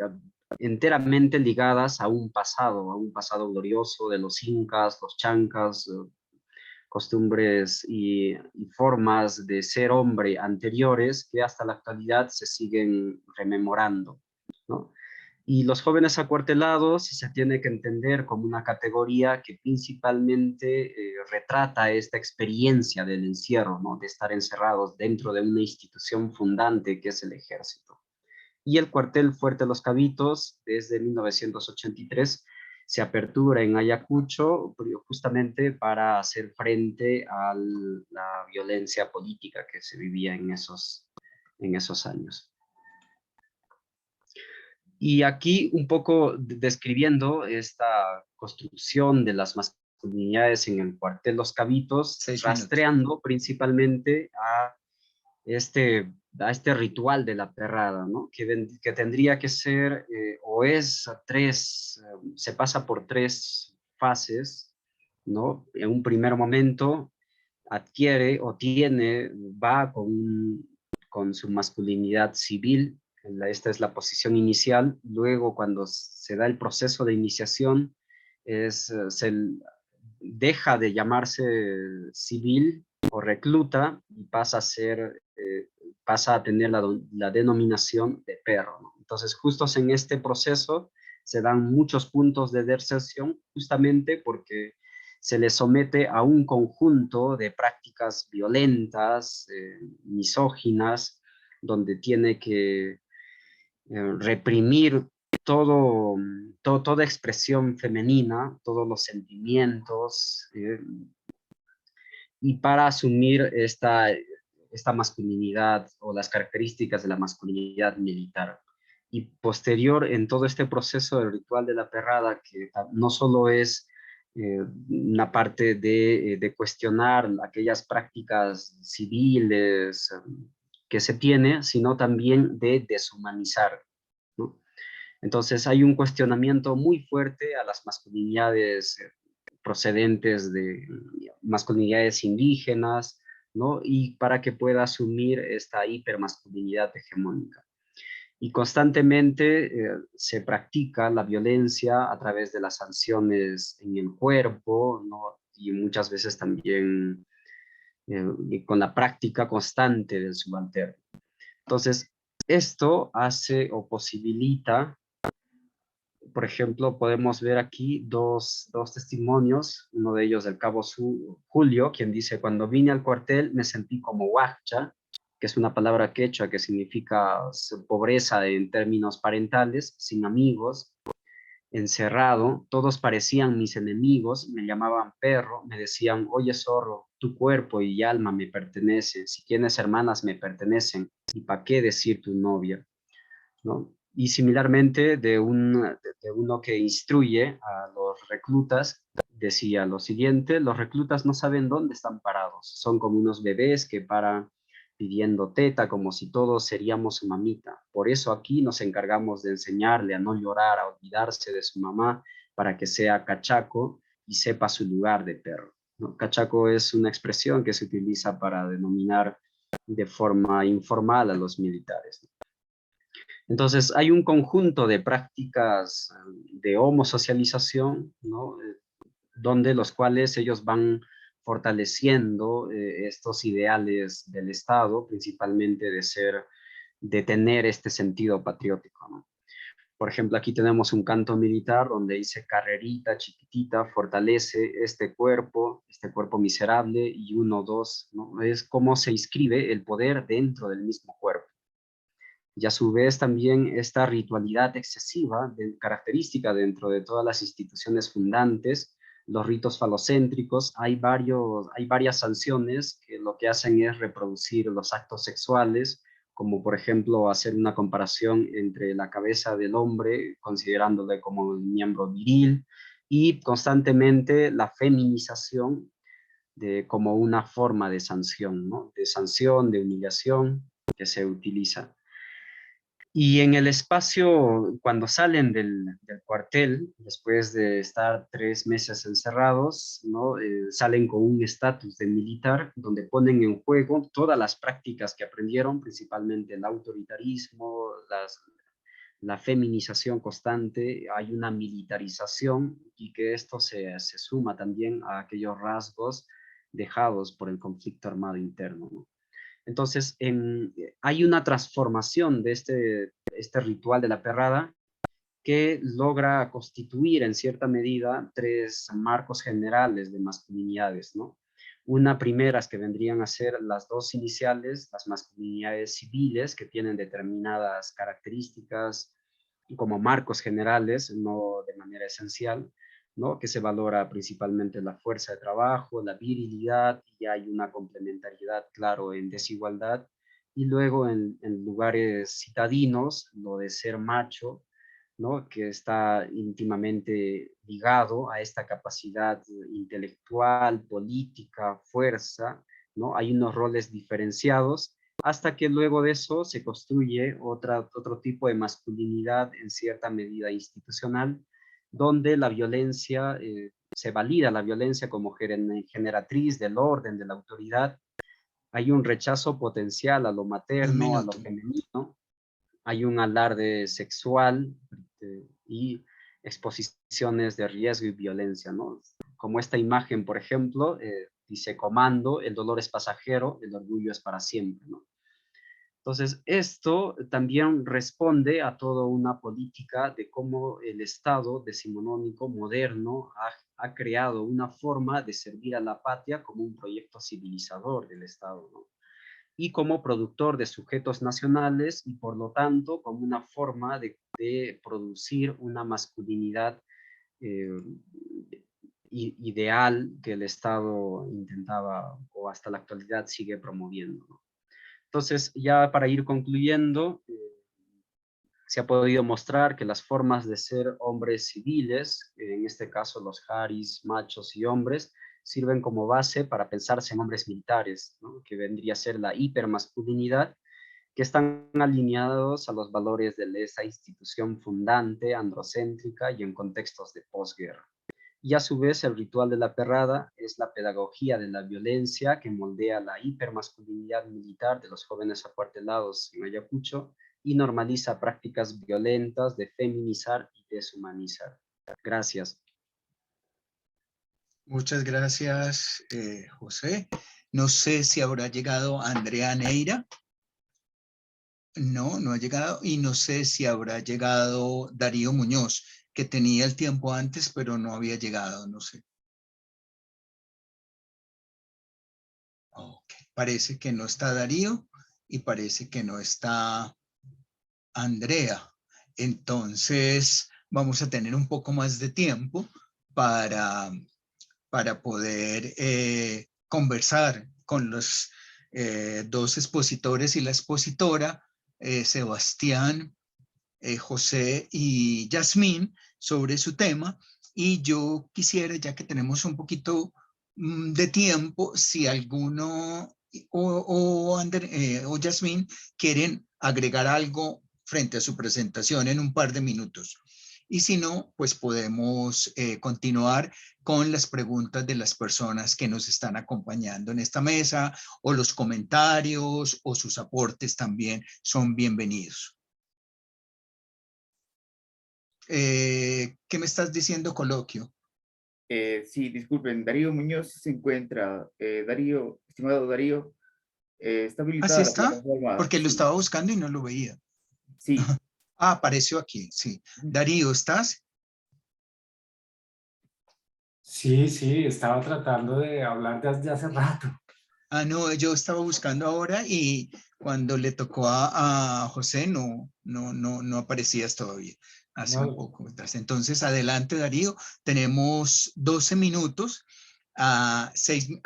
enteramente ligadas a un pasado glorioso de los incas, los chancas, costumbres y formas de ser hombre anteriores que hasta la actualidad se siguen rememorando, ¿no? Y los jóvenes acuartelados se tiene que entender como una categoría que principalmente retrata esta experiencia del encierro, ¿no? De estar encerrados dentro de una institución fundante que es el ejército. Y el cuartel Fuerte Los Cabitos, desde 1983, se apertura en Ayacucho justamente para hacer frente a la violencia política que se vivía en esos años. Y aquí un poco describiendo esta construcción de las masculinidades en el cuartel Los Cabitos, rastreando principalmente a este ritual de la perrada, ¿no? Que tendría que ser, se pasa por 3 fases, ¿no? En un primer momento adquiere o va con su masculinidad civil. Esta es la posición inicial. Luego, cuando se da el proceso de iniciación, se deja de llamarse civil o recluta y pasa a tener la denominación de perro, ¿no? Entonces, justo en este proceso se dan muchos puntos de deserción, justamente porque se le somete a un conjunto de prácticas violentas, misóginas, donde tiene que reprimir toda expresión femenina, todos los sentimientos, y para asumir esta masculinidad o las características de la masculinidad militar. Y posterior en todo este proceso del ritual de la perrada, que no solo es una parte de cuestionar aquellas prácticas civiles que se tiene, sino también de deshumanizar, ¿no? Entonces hay un cuestionamiento muy fuerte a las masculinidades procedentes de masculinidades indígenas, ¿no? Y para que pueda asumir esta hipermasculinidad hegemónica. Y constantemente se practica la violencia a través de las sanciones en el cuerpo, ¿no? Y muchas veces también y con la práctica constante del subalterno. Entonces, esto hace o posibilita, por ejemplo, podemos ver aquí dos testimonios, uno de ellos del cabo Julio, quien dice: cuando vine al cuartel me sentí como huacha, que es una palabra quechua que significa pobreza en términos parentales, sin amigos, encerrado, todos parecían mis enemigos, me llamaban perro, me decían: oye zorro, tu cuerpo y alma me pertenecen, si tienes hermanas me pertenecen, ¿y para qué decir tu novia? ¿No? Y similarmente de uno que instruye a los reclutas, decía lo siguiente: los reclutas no saben dónde están parados, son como unos bebés que paran pidiendo teta como si todos seríamos su mamita. Por eso aquí nos encargamos de enseñarle a no llorar, a olvidarse de su mamá, para que sea cachaco y sepa su lugar de perro, ¿no? Cachaco es una expresión que se utiliza para denominar de forma informal a los militares, ¿no? Entonces, hay un conjunto de prácticas de homosocialización, ¿no? Donde los cuales ellos van fortaleciendo estos ideales del Estado, principalmente de tener este sentido patriótico, ¿no? Por ejemplo, aquí tenemos un canto militar donde dice: carrerita chiquitita, fortalece este cuerpo miserable, y uno, dos, ¿no? Es como se inscribe el poder dentro del mismo cuerpo. Y a su vez también esta ritualidad excesiva, característica dentro de todas las instituciones fundantes, los ritos falocéntricos. Hay varias sanciones que lo que hacen es reproducir los actos sexuales, como por ejemplo hacer una comparación entre la cabeza del hombre, considerándole como el miembro viril, y constantemente la feminización como una forma de sanción, ¿no? De sanción, de humillación que se utiliza. Y en el espacio, cuando salen del cuartel, después de estar 3 meses encerrados, ¿no? Salen con un estatus de militar, donde ponen en juego todas las prácticas que aprendieron, principalmente el autoritarismo, la feminización constante. Hay una militarización, y que esto se suma también a aquellos rasgos dejados por el conflicto armado interno, ¿no? Entonces, hay una transformación de este ritual de la perrada, que logra constituir en cierta medida 3 marcos generales de masculinidades, ¿no? Una primera es que vendrían a ser las 2 iniciales, las masculinidades civiles, que tienen determinadas características como marcos generales, no de manera esencial, ¿no? Que se valora principalmente la fuerza de trabajo, la virilidad, y hay una complementariedad, claro, en desigualdad. Y luego en lugares citadinos, lo de ser macho, ¿no? Que está íntimamente ligado a esta capacidad intelectual, política, fuerza, ¿no? Hay unos roles diferenciados, hasta que luego de eso se construye otro tipo de masculinidad en cierta medida institucional, donde la violencia, se valida la violencia como generatriz del orden, de la autoridad. Hay un rechazo potencial a lo Un materno, a lo minuto. femenino. Hay un alarde sexual y exposiciones de riesgo y violencia, ¿no? Como esta imagen, por ejemplo, dice: comando, el dolor es pasajero, el orgullo es para siempre, ¿no? Entonces, esto también responde a toda una política de cómo el Estado decimonónico moderno ha creado una forma de servir a la patria como un proyecto civilizador del Estado, ¿no? Y como productor de sujetos nacionales, y por lo tanto como una forma de producir una masculinidad eh, ideal que el Estado intentaba o hasta la actualidad sigue promoviendo, ¿no? Entonces, ya para ir concluyendo, se ha podido mostrar que las formas de ser hombres civiles, en este caso los haris, machos y hombres, sirven como base para pensarse en hombres militares, ¿no? Que vendría a ser la hipermasculinidad, que están alineados a los valores de esa institución fundante, androcéntrica y en contextos de posguerra. Y a su vez el ritual de la perrada es la pedagogía de la violencia que moldea la hipermasculinidad militar de los jóvenes acuartelados en Ayacucho, y normaliza prácticas violentas de feminizar y deshumanizar. Gracias. Muchas gracias, José. No sé si habrá llegado Andrea Neira. No, no ha llegado. Y no sé si habrá llegado Darío Muñoz, que tenía el tiempo antes, pero no había llegado, no sé. Ok, parece que no está Darío y parece que no está Andrea. Entonces, vamos a tener un poco más de tiempo para poder conversar con los dos expositores y la expositora, Sebastián, José y Yasmín, sobre su tema. Y yo quisiera, ya que tenemos un poquito de tiempo, si alguno o Yasmín quieren agregar algo frente a su presentación en un par de minutos. Y si no, pues podemos continuar con las preguntas de las personas que nos están acompañando en esta mesa, o los comentarios o sus aportes también son bienvenidos. ¿Qué me estás diciendo, Coloquio? Sí, disculpen, Darío Muñoz se encuentra. Darío, estimado Darío, está ¿Así habilitada la está? plataforma. Porque lo Sí, estaba buscando y no lo veía. sí. Ah, apareció aquí, sí. Darío, ¿estás? Sí, sí, estaba tratando de hablar desde hace rato. Ah, no, yo estaba buscando ahora y cuando le tocó a José no aparecías todavía, hace un No, poco atrás. Entonces, adelante, Darío, tenemos 12 minutos, a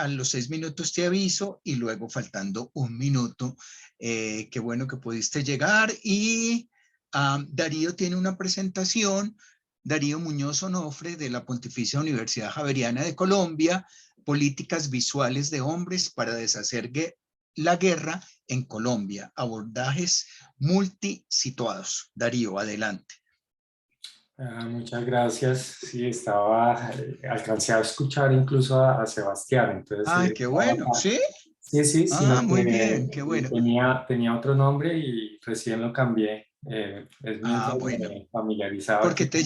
los 6 minutos te aviso y luego faltando un minuto. Qué bueno que pudiste llegar y Darío tiene una presentación, Darío Muñoz Onofre de la Pontificia Universidad Javeriana de Colombia, políticas visuales de hombres para deshacer la guerra en Colombia, abordajes multisituados. Darío, adelante. muchas gracias. Sí, alcancé a escuchar incluso a Sebastián, entonces Ay, qué estaba bueno, acá. ¿sí? Sí, sí, Ah, sino muy que bien, qué bueno. tenía otro nombre y recién lo cambié. Es Ah, mientras bueno, me familiarizaba porque aquí.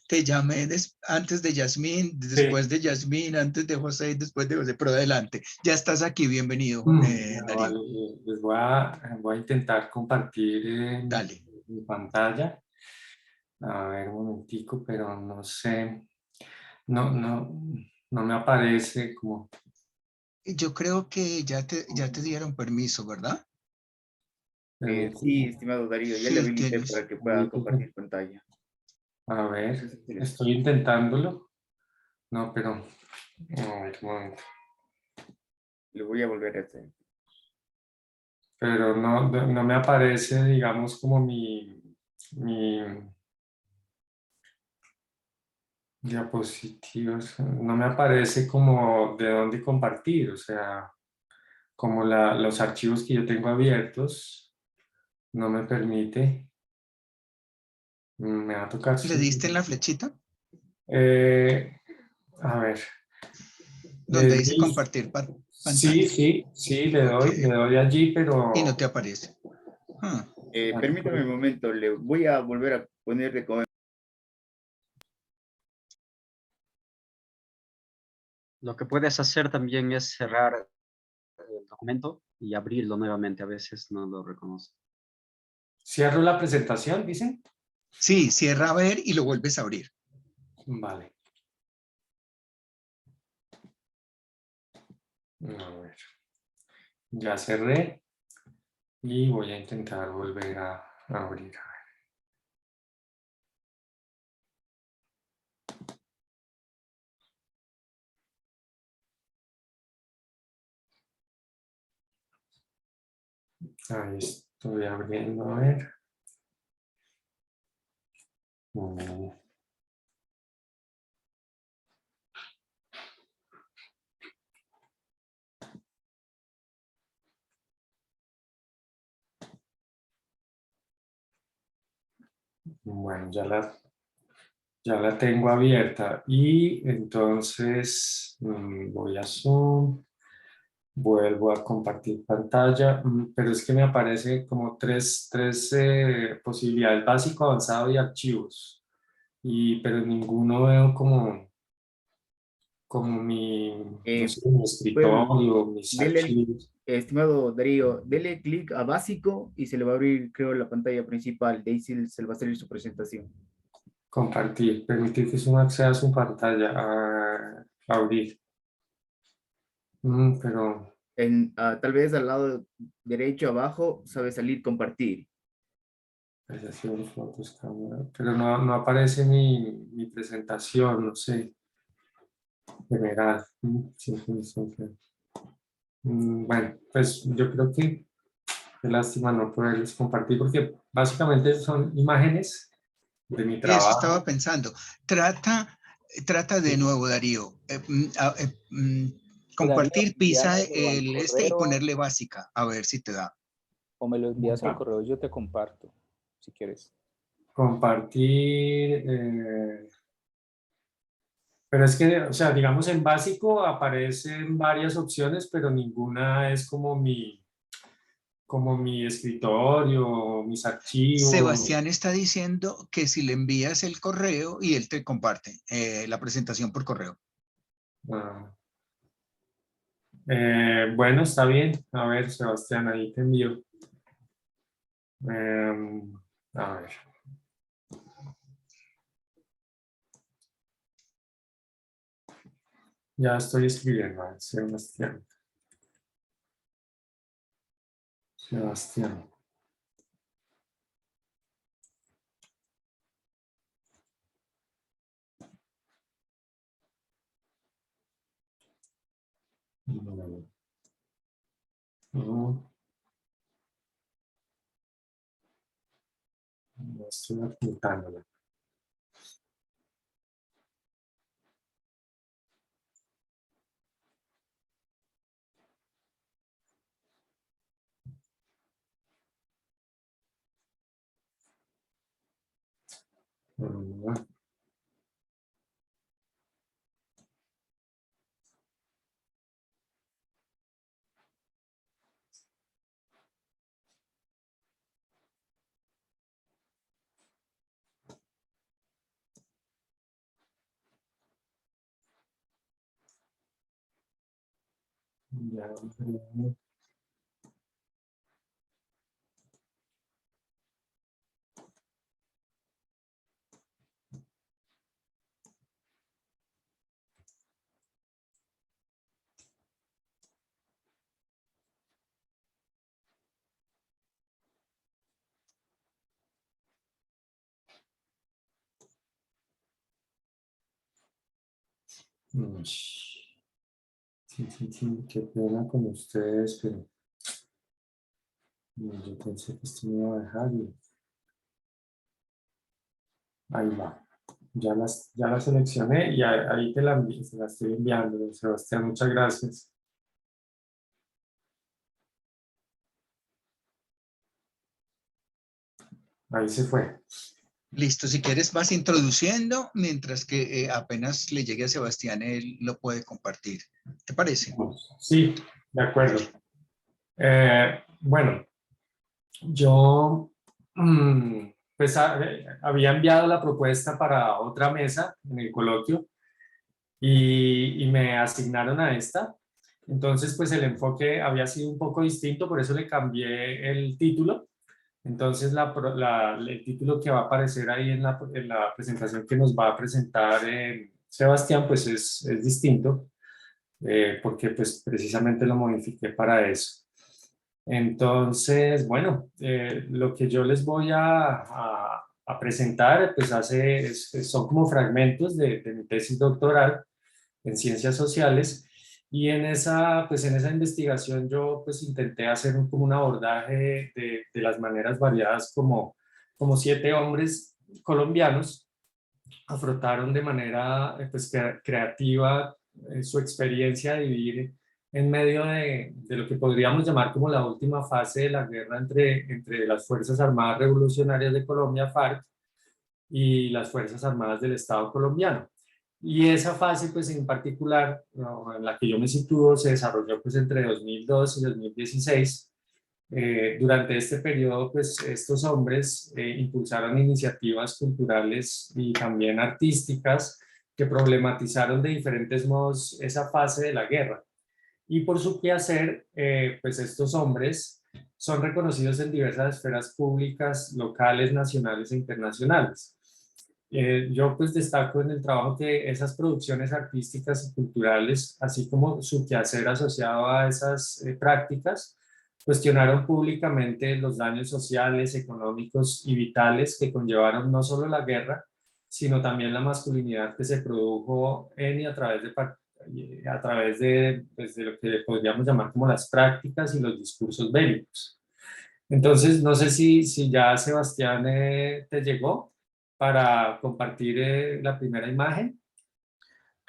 te llamé antes de Yasmín, Sí. después de Yasmín, antes de José y después de José, pero adelante. Ya estás aquí, bienvenido, Bueno, Darío. vale, les voy a intentar compartir Dale. mi pantalla. A ver, un momentico, pero no sé, no me aparece como... Yo creo que ya te dieron permiso, ¿verdad? Sí, estimado Darío, ya le Sí, habilité tienes. para que pueda compartir pantalla. A ver, Eso es excelente. estoy intentándolo. No, pero... A ver, un momento. Le voy a volver a hacer. Pero no me aparece, digamos, como mi diapositivas. No me aparece como de dónde compartir, o sea, como los archivos que yo tengo abiertos, no me permite. Me va a tocar ¿Le subir. diste en la flechita? Eh, a ver. Donde Le dice di- compartir sí, pantalla. sí, Ok. le doy allí, Y no pero... te aparece. Ah, Permítame un momento, le voy a volver a poner de Lo que puedes hacer también es cerrar el documento y abrirlo nuevamente. A veces no lo reconoce. ¿Cierro la presentación, dicen? sí, cierra a ver y lo vuelves a abrir. Vale. A ver. Ya cerré y voy a intentar volver a abrir. Ahí estoy abriendo, a ver. Bueno, ya la tengo abierta y entonces voy a Zoom Vuelvo a compartir pantalla, pero es que me aparece como tres posibilidades: básico, avanzado y archivos. Pero ninguno veo como no sé, mi Pues, escritorio, mis dele, archivos. estimado Darío, dele clic a básico y se le va a abrir, creo, la pantalla principal. De ahí se le va a salir su presentación. Compartir, permitir que Zoom acceda a su pantalla, abrir. Pero Tal vez al lado derecho abajo sabe salir compartir. presentación, fotos, cámara, pero no aparece mi presentación, no sé, general. Sí, sí, sí, sí. Bueno, pues yo creo que qué lástima no poderles compartir, porque básicamente son imágenes de mi Eso estaba trabajo. pensando. Trata de nuevo, Darío. Darío, Compartir, pisa envíamelo al y correo ponerle básica, a ver si te da. o me lo envías al correo, yo te comparto, si quieres. Compartir, pero es que, o sea, digamos en básico aparecen varias opciones, pero ninguna es como mi escritorio, mis archivos. Sebastián está diciendo que si le envías el correo y él te comparte la presentación por correo. Ah, bueno, está bien. A ver, Sebastián, ahí te envío. A ver. Ya estoy escribiendo, a ver, Sebastián. Sebastián. No, no estoy apuntándolo. Ya, sí, qué pena con ustedes, pero yo pensé que esto me iba a dejar y ahí va. Ya la seleccioné y ahí te la envío, se la estoy enviando, Sebastián, muchas gracias. Ahí se fue. Listo, si quieres vas introduciendo, mientras que apenas le llegue a Sebastián, él lo puede compartir. ¿Te parece? Sí, de acuerdo. Bueno, yo pues había enviado la propuesta para otra mesa en el coloquio y me asignaron a esta. Entonces, pues el enfoque había sido un poco distinto, por eso le cambié el título. Entonces, el título que va a aparecer ahí en la presentación que nos va a presentar Sebastián, pues es distinto, porque pues precisamente lo modifiqué para eso. Entonces, bueno, lo que yo les voy a presentar, pues son como fragmentos de mi tesis doctoral en ciencias sociales. Y pues en esa investigación yo pues intenté hacer como un abordaje de las maneras variadas como 7 hombres colombianos afrontaron de manera pues, creativa su experiencia de vivir en medio de lo que podríamos llamar como la última fase de la guerra entre las Fuerzas Armadas Revolucionarias de Colombia, FARC, y las Fuerzas Armadas del Estado colombiano. Y esa fase, pues en particular, ¿no?, en la que yo me sitúo, se desarrolló pues entre 2002 y 2016. Durante este periodo, pues estos hombres impulsaron iniciativas culturales y también artísticas que problematizaron de diferentes modos esa fase de la guerra. Y por su quehacer, pues estos hombres son reconocidos en diversas esferas públicas, locales, nacionales e internacionales. Yo pues destaco en el trabajo que esas producciones artísticas y culturales, así como su quehacer asociado a esas prácticas, cuestionaron públicamente los daños sociales, económicos y vitales que conllevaron no solo la guerra, sino también la masculinidad que se produjo en y a través pues, de lo que podríamos llamar como las prácticas y los discursos bélicos. Entonces, no sé si ya Sebastián te llegó para compartir la primera imagen.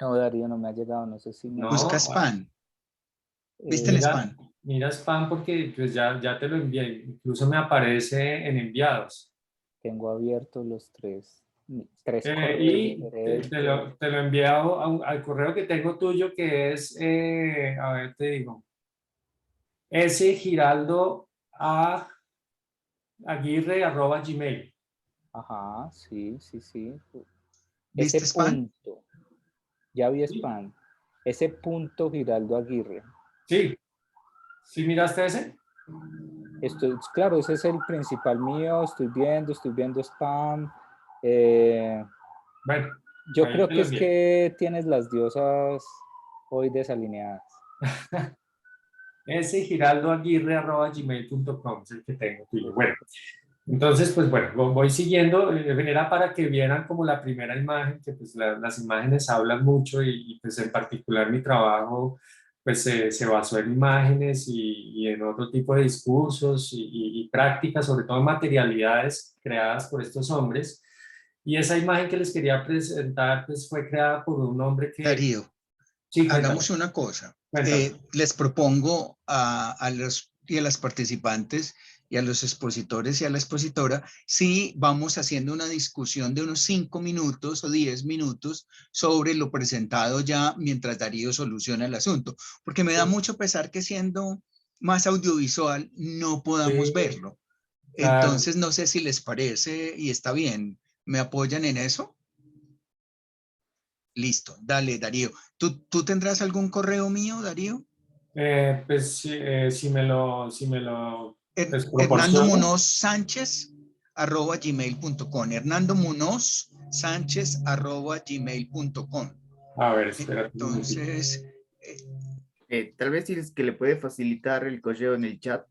No, Darío, no me ha llegado, no sé si me... No. Busca spam. ¿Viste en Mira, spam? mira spam porque pues ya te lo envié, incluso me aparece en enviados. Tengo abiertos los tres correos Y diferentes. te lo envié al correo que tengo tuyo, que es, a ver, te digo, sgiraldo@gmail. Ajá, sí. ¿Viste Ese spam? punto, ya vi ¿Sí? spam. Ese punto Giraldo Aguirre. Sí, ¿sí miraste ese? Claro, ese es el principal mío. Estoy viendo spam. Bueno, Yo ahí creo te que lo es envié. que tienes las diosas hoy desalineadas. sgiraldoaguirre@gmail.com es el que tengo tuyo. Bueno, entonces, pues bueno, voy siguiendo. Era para que vieran como la primera imagen, que pues las imágenes hablan mucho y pues en particular mi trabajo pues se basó en imágenes y en otro tipo de discursos y prácticas, sobre todo en materialidades creadas por estos hombres. Y esa imagen que les quería presentar pues fue creada por un hombre que... Darío, Sí, cuéntame, hagamos una cosa. cuéntame. Les propongo a los y a las participantes y a los expositores y a la expositora si vamos haciendo una discusión de unos 5 minutos o 10 minutos sobre lo presentado ya mientras Darío soluciona el asunto, porque me da mucho pesar que siendo más audiovisual no podamos Sí, verlo. claro. Entonces no sé si les parece y está bien. ¿Me apoyan en eso? Listo, dale, Darío. ¿Tú tendrás algún correo mío, Darío? Pues si me lo pues, Hernando proporciona. Munoz Sánchez @gmail.com. Hernando Munoz Sánchez @gmail.com. A ver, espérate un momentito. Entonces, Tal vez si es que le puede facilitar el correo en el chat.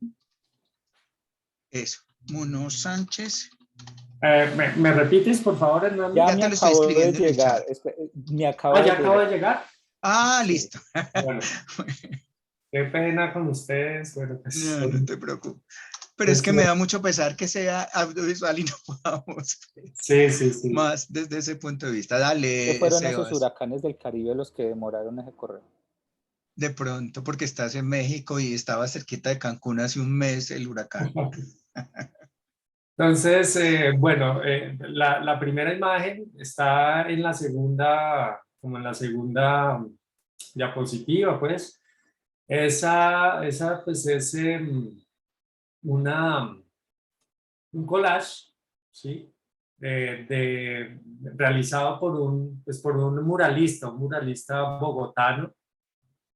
eso, Munoz Sánchez. ¿Me repites, por favor, Hernando? Ya Ya me te lo estoy acabo de escribiendo en el llegar. chat. Me acaba de ¿Ya acabo de llegar. llegar? Ah, Sí. listo. Bueno, qué pena con ustedes. Bueno, pues, No te preocupes. Pero es pues, que me da mucho pesar que sea audiovisual y no podamos sí. más desde ese punto de vista. Que Dale, fueron esos Sebas. huracanes del Caribe los que demoraron ese correo. De pronto, porque estás en México y estaba cerquita de Cancún hace un mes el huracán. Entonces, bueno, la primera imagen está en la segunda, como en la segunda diapositiva, pues. Esa pues es un collage, ¿sí? Realizado por un muralista bogotano,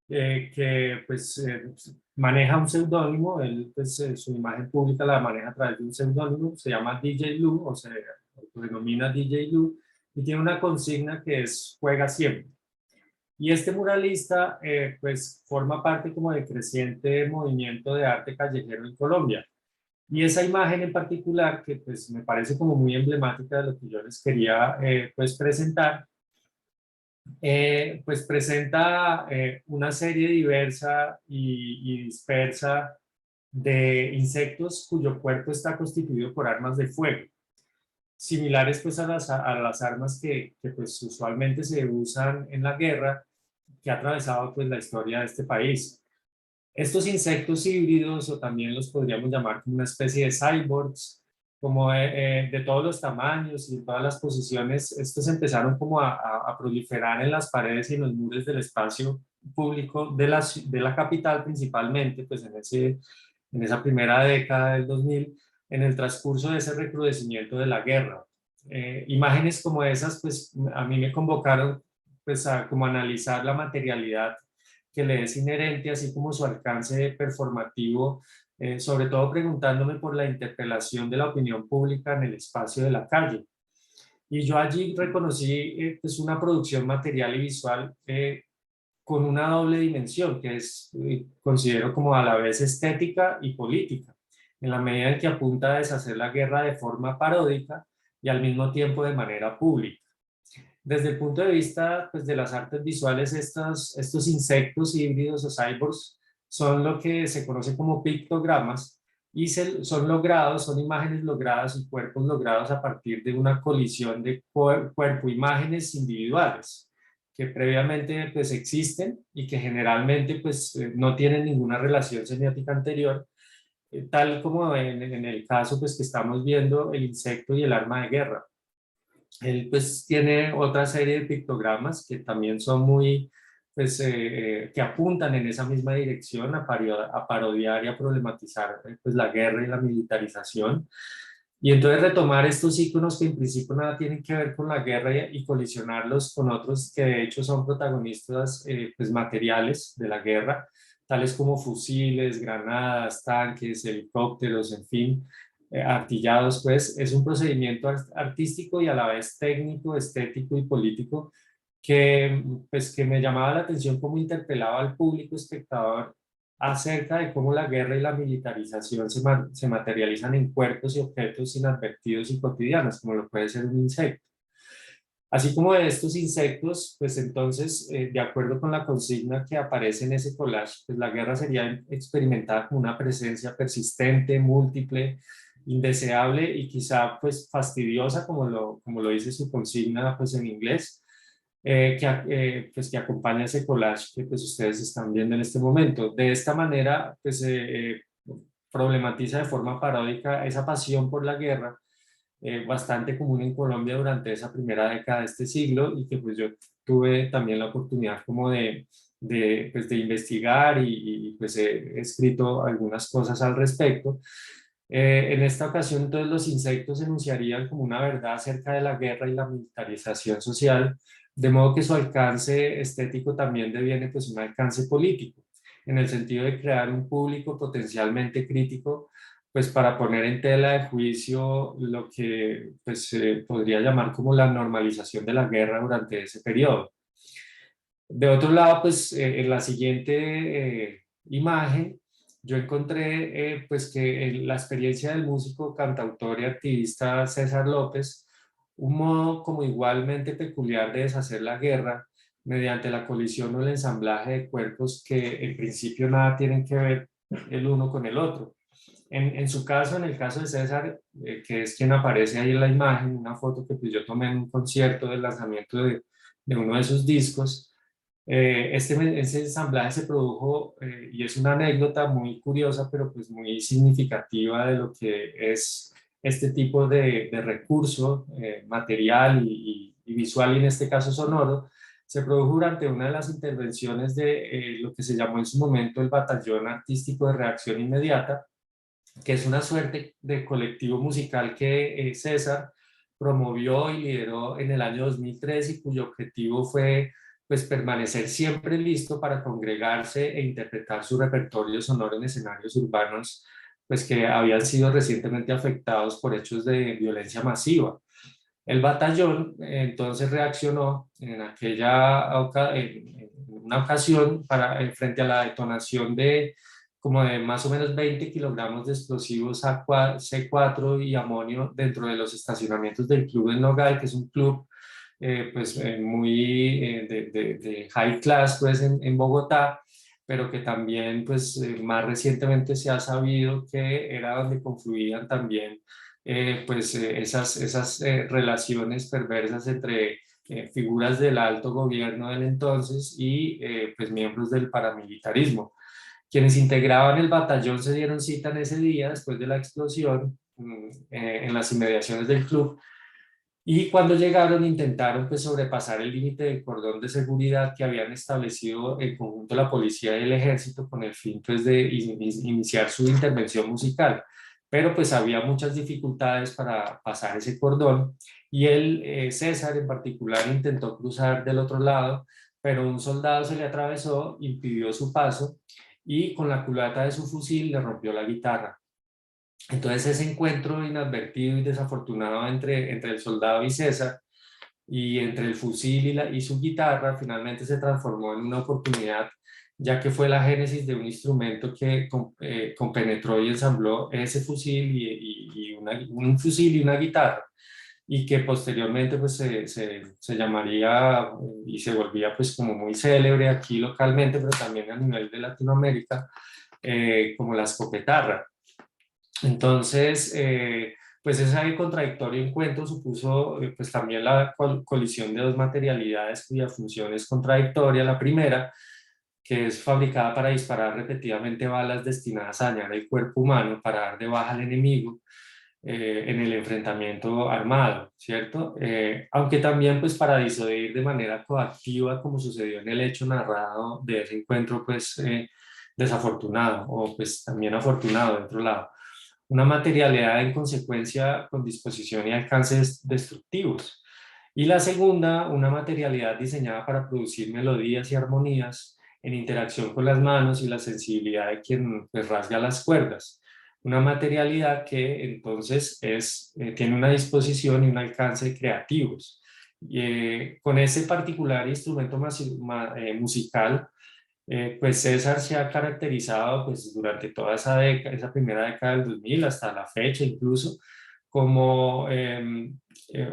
que pues maneja un seudónimo. Él pues su imagen pública la maneja a través de un seudónimo, se llama DJ Lu, o se denomina DJ Lu, y tiene una consigna que es "Juega siempre". Y este muralista pues forma parte como del creciente movimiento de arte callejero en Colombia. Y esa imagen en particular, que pues me parece como muy emblemática de lo que yo les quería pues presentar, pues presenta una serie diversa y dispersa de insectos cuyo cuerpo está constituido por armas de fuego, similares pues a las armas que pues usualmente se usan en la guerra que ha atravesado pues la historia de este país. Estos insectos híbridos, o también los podríamos llamar como una especie de cyborgs, como de todos los tamaños y todas las posiciones. Estos empezaron como a proliferar en las paredes y en los muros del espacio público de la capital principalmente, pues en esa primera década del 2000, en el transcurso de ese recrudecimiento de la guerra. Imágenes como esas, pues a mí me convocaron pues a como analizar la materialidad que le es inherente, así como su alcance performativo, sobre todo preguntándome por la interpelación de la opinión pública en el espacio de la calle. Y yo allí reconocí pues una producción material y visual con una doble dimensión, que es, considero como a la vez estética y política, en la medida en que apunta a deshacer la guerra de forma paródica y al mismo tiempo de manera pública. Desde el punto de vista pues, de las artes visuales, estos insectos híbridos o cyborgs son lo que se conoce como pictogramas y son imágenes logradas y cuerpos logrados a partir de una colisión de cuerpo-imágenes individuales que previamente pues, existen y que generalmente pues, no tienen ninguna relación semiótica anterior, tal como en el caso pues, que estamos viendo el insecto y el arma de guerra. Él pues tiene otra serie de pictogramas que también son muy, pues, que apuntan en esa misma dirección a parodiar y a problematizar pues, la guerra y la militarización. Y entonces retomar estos íconos que en principio nada tienen que ver con la guerra y colisionarlos con otros que de hecho son protagonistas pues, materiales de la guerra, tales como fusiles, granadas, tanques, helicópteros, en fin, artillados, pues es un procedimiento artístico y a la vez técnico, estético y político pues, que me llamaba la atención cómo interpelaba al público espectador acerca de cómo la guerra y la militarización se materializan en cuerpos y objetos inadvertidos y cotidianos, como lo puede ser un insecto. Así como de estos insectos, pues entonces, de acuerdo con la consigna que aparece en ese collage, pues la guerra sería experimentada como una presencia persistente, múltiple, indeseable y quizá pues fastidiosa, como lo dice su consigna pues en inglés, pues, que acompaña ese collage que pues ustedes están viendo en este momento. De esta manera, pues problematiza de forma paródica esa pasión por la guerra, bastante común en Colombia durante esa primera década de este siglo y que pues yo tuve también la oportunidad como pues, de investigar y pues he escrito algunas cosas al respecto. En esta ocasión entonces los insectos enunciarían como una verdad acerca de la guerra y la militarización social, de modo que su alcance estético también deviene pues un alcance político, en el sentido de crear un público potencialmente crítico pues para poner en tela de juicio lo que pues, se podría llamar como la normalización de la guerra durante ese periodo. De otro lado, pues en la siguiente imagen, yo encontré pues que la experiencia del músico, cantautor y activista César López, un modo como igualmente peculiar de deshacer la guerra mediante la colisión o el ensamblaje de cuerpos que en principio nada tienen que ver el uno con el otro. En su caso, en el caso de César, que es quien aparece ahí en la imagen, una foto que pues, yo tomé en un concierto del lanzamiento de uno de sus discos, ese ensamblaje se produjo y es una anécdota muy curiosa, pero pues muy significativa de lo que es este tipo de recurso material y visual, y en este caso sonoro. Se produjo durante una de las intervenciones de lo que se llamó en su momento el Batallón Artístico de Reacción Inmediata, que es una suerte de colectivo musical que César promovió y lideró en el año 2003 y cuyo objetivo fue pues, permanecer siempre listo para congregarse e interpretar su repertorio sonoro en escenarios urbanos pues, que habían sido recientemente afectados por hechos de violencia masiva. El batallón entonces reaccionó en una ocasión frente a la detonación de como de más o menos 20 kilogramos de explosivos C4 y amonio dentro de los estacionamientos del Club del Nogal, que es un club pues, muy de high class pues, en Bogotá, pero que también pues, más recientemente se ha sabido que era donde confluían también pues, esas relaciones perversas entre figuras del alto gobierno del entonces y pues, miembros del paramilitarismo. Quienes integraban el batallón se dieron cita en ese día, después de la explosión, en las inmediaciones del club. Y cuando llegaron intentaron pues sobrepasar el límite del cordón de seguridad que habían establecido en conjunto la policía y el ejército con el fin pues de iniciar su intervención musical. Pero pues había muchas dificultades para pasar ese cordón y César en particular intentó cruzar del otro lado, pero un soldado se le atravesó, impidió su paso y con la culata de su fusil le rompió la guitarra. Entonces ese encuentro inadvertido y desafortunado entre el soldado y César, y entre el fusil y su guitarra, finalmente se transformó en una oportunidad, ya que fue la génesis de un instrumento que compenetró y ensambló ese fusil un fusil y una guitarra, y que posteriormente pues se llamaría y se volvía pues como muy célebre aquí localmente, pero también a nivel de Latinoamérica, como la escopetarra. Entonces, pues ese contradictorio encuentro supuso pues también la colisión de dos materialidades cuya función es contradictoria. La primera, que es fabricada para disparar repetidamente balas destinadas a dañar el cuerpo humano para dar de baja al enemigo en el enfrentamiento armado, ¿cierto? Aunque también pues para disuadir de manera coactiva, como sucedió en el hecho narrado de ese encuentro pues desafortunado o pues también afortunado de otro lado. Una materialidad en consecuencia con disposición y alcances destructivos. Y la segunda, una materialidad diseñada para producir melodías y armonías en interacción con las manos y la sensibilidad de quien pues, rasga las cuerdas. Una materialidad que entonces tiene una disposición y un alcance creativos. Con ese particular instrumento musical, pues César se ha caracterizado pues, durante toda esa primera década del 2000 hasta la fecha incluso como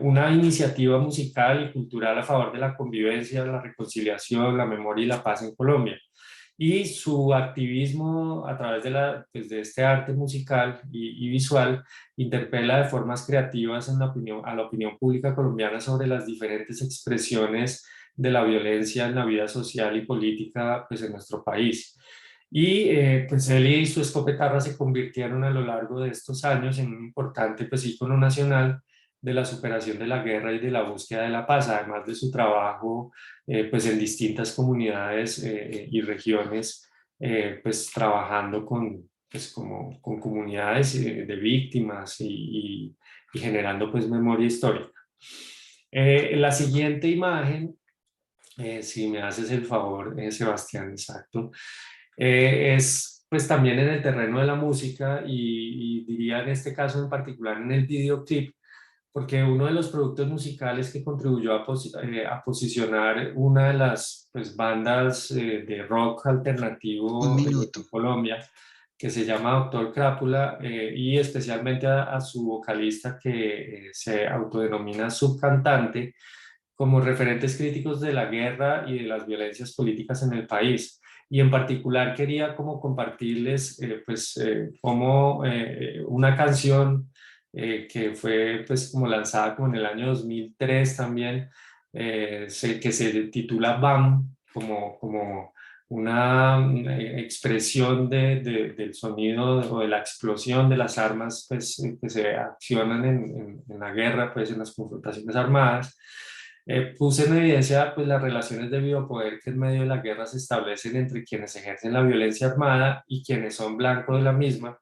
una iniciativa musical y cultural a favor de la convivencia, la reconciliación, la memoria y la paz en Colombia. Y su activismo a través pues, de este arte musical y visual interpela de formas creativas a la opinión pública colombiana sobre las diferentes expresiones de la violencia en la vida social y política pues, en nuestro país. Y pues él y su escopetarra se convirtieron a lo largo de estos años en un importante pues, ícono nacional de la superación de la guerra y de la búsqueda de la paz, además de su trabajo pues, en distintas comunidades y regiones, pues trabajando pues, con comunidades de víctimas y generando pues memoria histórica. La siguiente imagen, si me haces el favor, Sebastián, exacto, es pues también en el terreno de la música y diría en este caso en particular en el videoclip, porque uno de los productos musicales que contribuyó a posicionar una de las pues, bandas de rock alternativo en Colombia, que se llama Doctor Crápula, y especialmente a su vocalista que se autodenomina subcantante, como referentes críticos de la guerra y de las violencias políticas en el país. Y en particular quería como compartirles como una canción que fue pues como lanzada como en el año 2003 también, que se titula BAM, como una expresión del sonido o de la explosión de las armas pues, que se accionan en la guerra, pues en las confrontaciones armadas. Puse en evidencia pues, las relaciones de biopoder que en medio de la guerra se establecen entre quienes ejercen la violencia armada y quienes son blancos de la misma,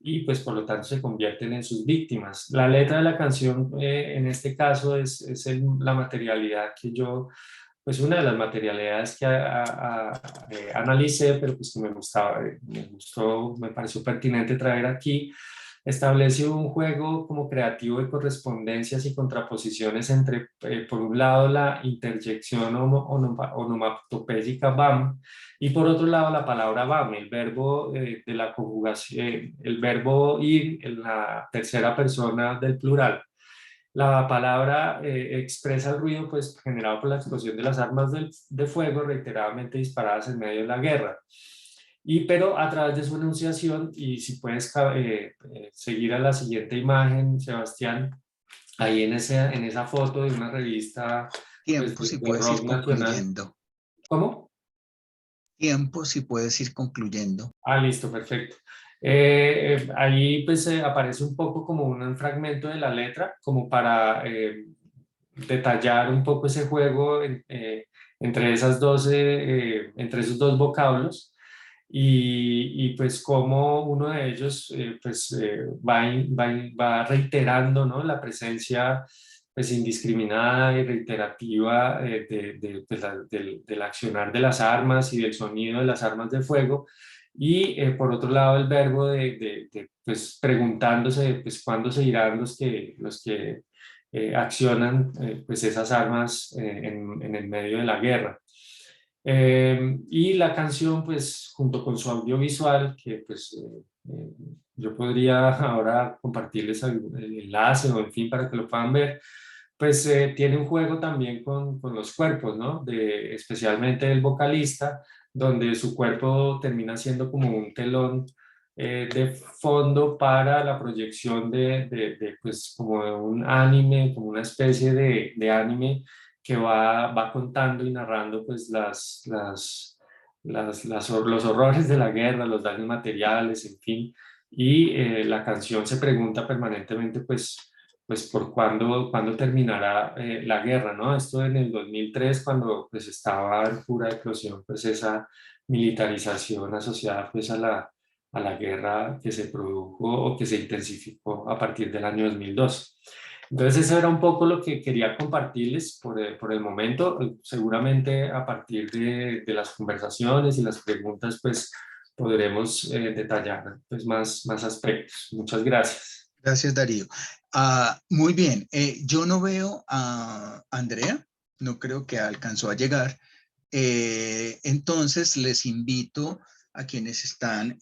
y pues por lo tanto se convierten en sus víctimas. La letra de la canción en este caso es la materialidad que yo, pues una de las materialidades que analicé, pero pues que me pareció pertinente traer aquí. Establece un juego como creativo de correspondencias y contraposiciones entre, por un lado, la interjección onomatopéyica BAM y por otro lado la palabra BAM, el verbo de la conjugación, el verbo ir en la tercera persona del plural. La palabra expresa el ruido pues, generado por la explosión de las armas de fuego reiteradamente disparadas en medio de la guerra. Pero a través de su enunciación, y si puedes seguir a la siguiente imagen, Sebastián, ahí en esa foto de una revista Tiempo, pues, si de puedes rock ir nacional. concluyendo. ¿Cómo? Tiempo, si puedes ir concluyendo. Listo, perfecto. Ahí pues aparece un poco como un fragmento de la letra, como para detallar un poco ese juego entre entre esos dos vocablos. Y pues como uno de ellos pues va reiterando, ¿no?, la presencia pues indiscriminada y reiterativa del accionar de las armas y del sonido de las armas de fuego. Y por otro lado el verbo pues preguntándose pues cuándo se irán los que accionan pues esas armas en el medio de la guerra. Y la canción, pues, junto con su audiovisual, que pues yo podría ahora compartirles el enlace o en fin para que lo puedan ver, pues tiene un juego también con los cuerpos, ¿no? Especialmente el vocalista, donde su cuerpo termina siendo como un telón de fondo para la proyección pues, como de un anime, como una especie de anime que va contando y narrando pues los horrores de la guerra, los daños materiales, en fin, y la canción se pregunta permanentemente pues por cuándo terminará la guerra, ¿no? Esto en el 2003, cuando pues estaba en pura eclosión pues esa militarización asociada pues a la guerra que se produjo o que se intensificó a partir del año 2002. Entonces eso era un poco lo que quería compartirles por el momento. Seguramente a partir de las conversaciones y las preguntas pues podremos detallar pues más aspectos. Muchas gracias. Gracias, Darío. Muy bien, yo no veo a Andrea, no creo que alcanzó a llegar. Entonces les invito a quienes están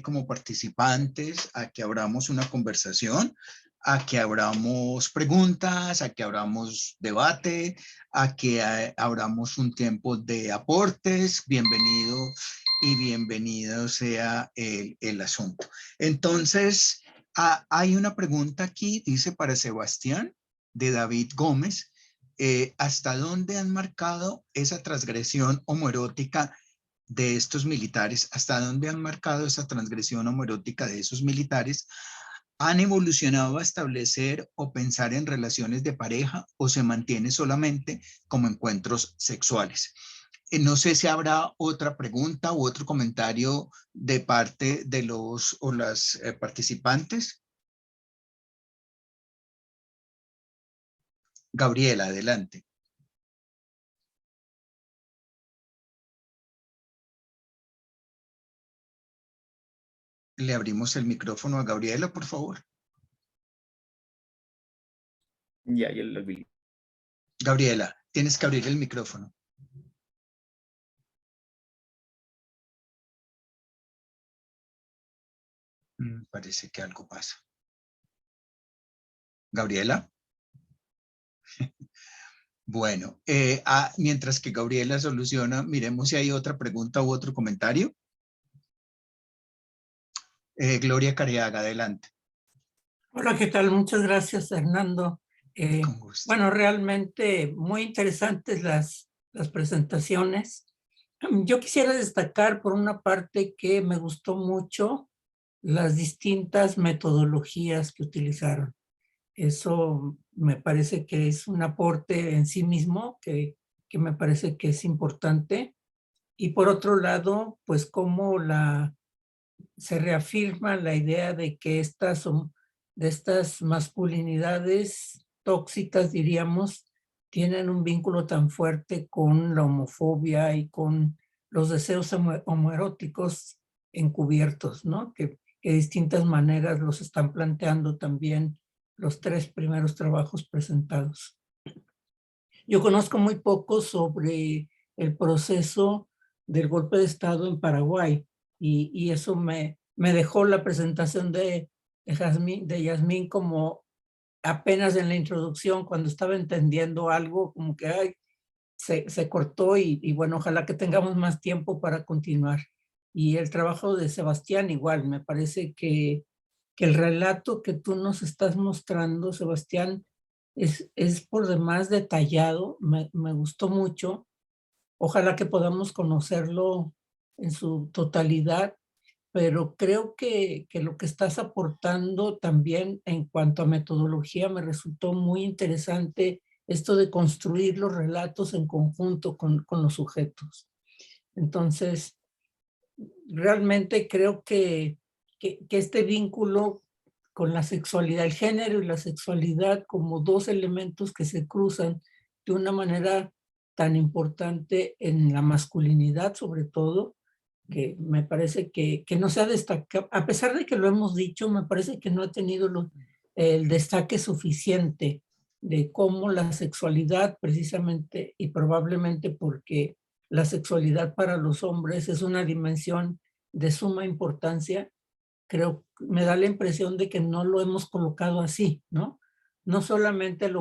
como participantes a que abramos una conversación, a que abramos preguntas, a que abramos debate, a que abramos un tiempo de aportes. Bienvenido y bienvenido sea el asunto. Entonces, hay una pregunta aquí, dice para Sebastián, de David Gómez. ¿Hasta dónde han marcado esa transgresión homoerótica de estos militares? ¿Hasta dónde han marcado esa transgresión homoerótica de esos militares? ¿Han evolucionado a establecer o pensar en relaciones de pareja o se mantiene solamente como encuentros sexuales? No sé si habrá otra pregunta u otro comentario de parte de los o las participantes. Gabriela, adelante. Le abrimos el micrófono a Gabriela, por favor. Ya lo vi. Gabriela, tienes que abrir el micrófono. Parece que algo pasa. Gabriela. Bueno, mientras que Gabriela soluciona, miremos si hay otra pregunta u otro comentario. Gloria Careaga, adelante. Hola, ¿qué tal? Muchas gracias, Hernando. Con gusto. Bueno, realmente muy interesantes las presentaciones. Yo quisiera destacar por una parte que me gustó mucho las distintas metodologías que utilizaron. Eso me parece que es un aporte en sí mismo que me parece que es importante. Y por otro lado, pues cómo se reafirma la idea de que de estas masculinidades tóxicas, diríamos, tienen un vínculo tan fuerte con la homofobia y con los deseos homoeróticos encubiertos, ¿no? Que de distintas maneras los están planteando también los tres primeros trabajos presentados. Yo conozco muy poco sobre el proceso del golpe de Estado en Paraguay y eso me dejó la presentación de Yasmín como apenas en la introducción, cuando estaba entendiendo algo, como que se cortó y bueno, ojalá que tengamos más tiempo para continuar. Y el trabajo de Sebastián igual, me parece que el relato que tú nos estás mostrando, Sebastián, es por demás detallado, me gustó mucho. Ojalá que podamos conocerlo en su totalidad. pero creo que lo que estás aportando también en cuanto a metodología me resultó muy interesante, esto de construir los relatos en conjunto con los sujetos. Entonces, realmente creo que este vínculo con la sexualidad, el género y la sexualidad como dos elementos que se cruzan de una manera tan importante en la masculinidad, sobre todo, que me parece que no se ha destacado, a pesar de que lo hemos dicho, me parece que no ha tenido el destaque suficiente de cómo la sexualidad precisamente, y probablemente porque la sexualidad para los hombres es una dimensión de suma importancia, creo, me da la impresión de que no lo hemos colocado así, ¿no? No solamente el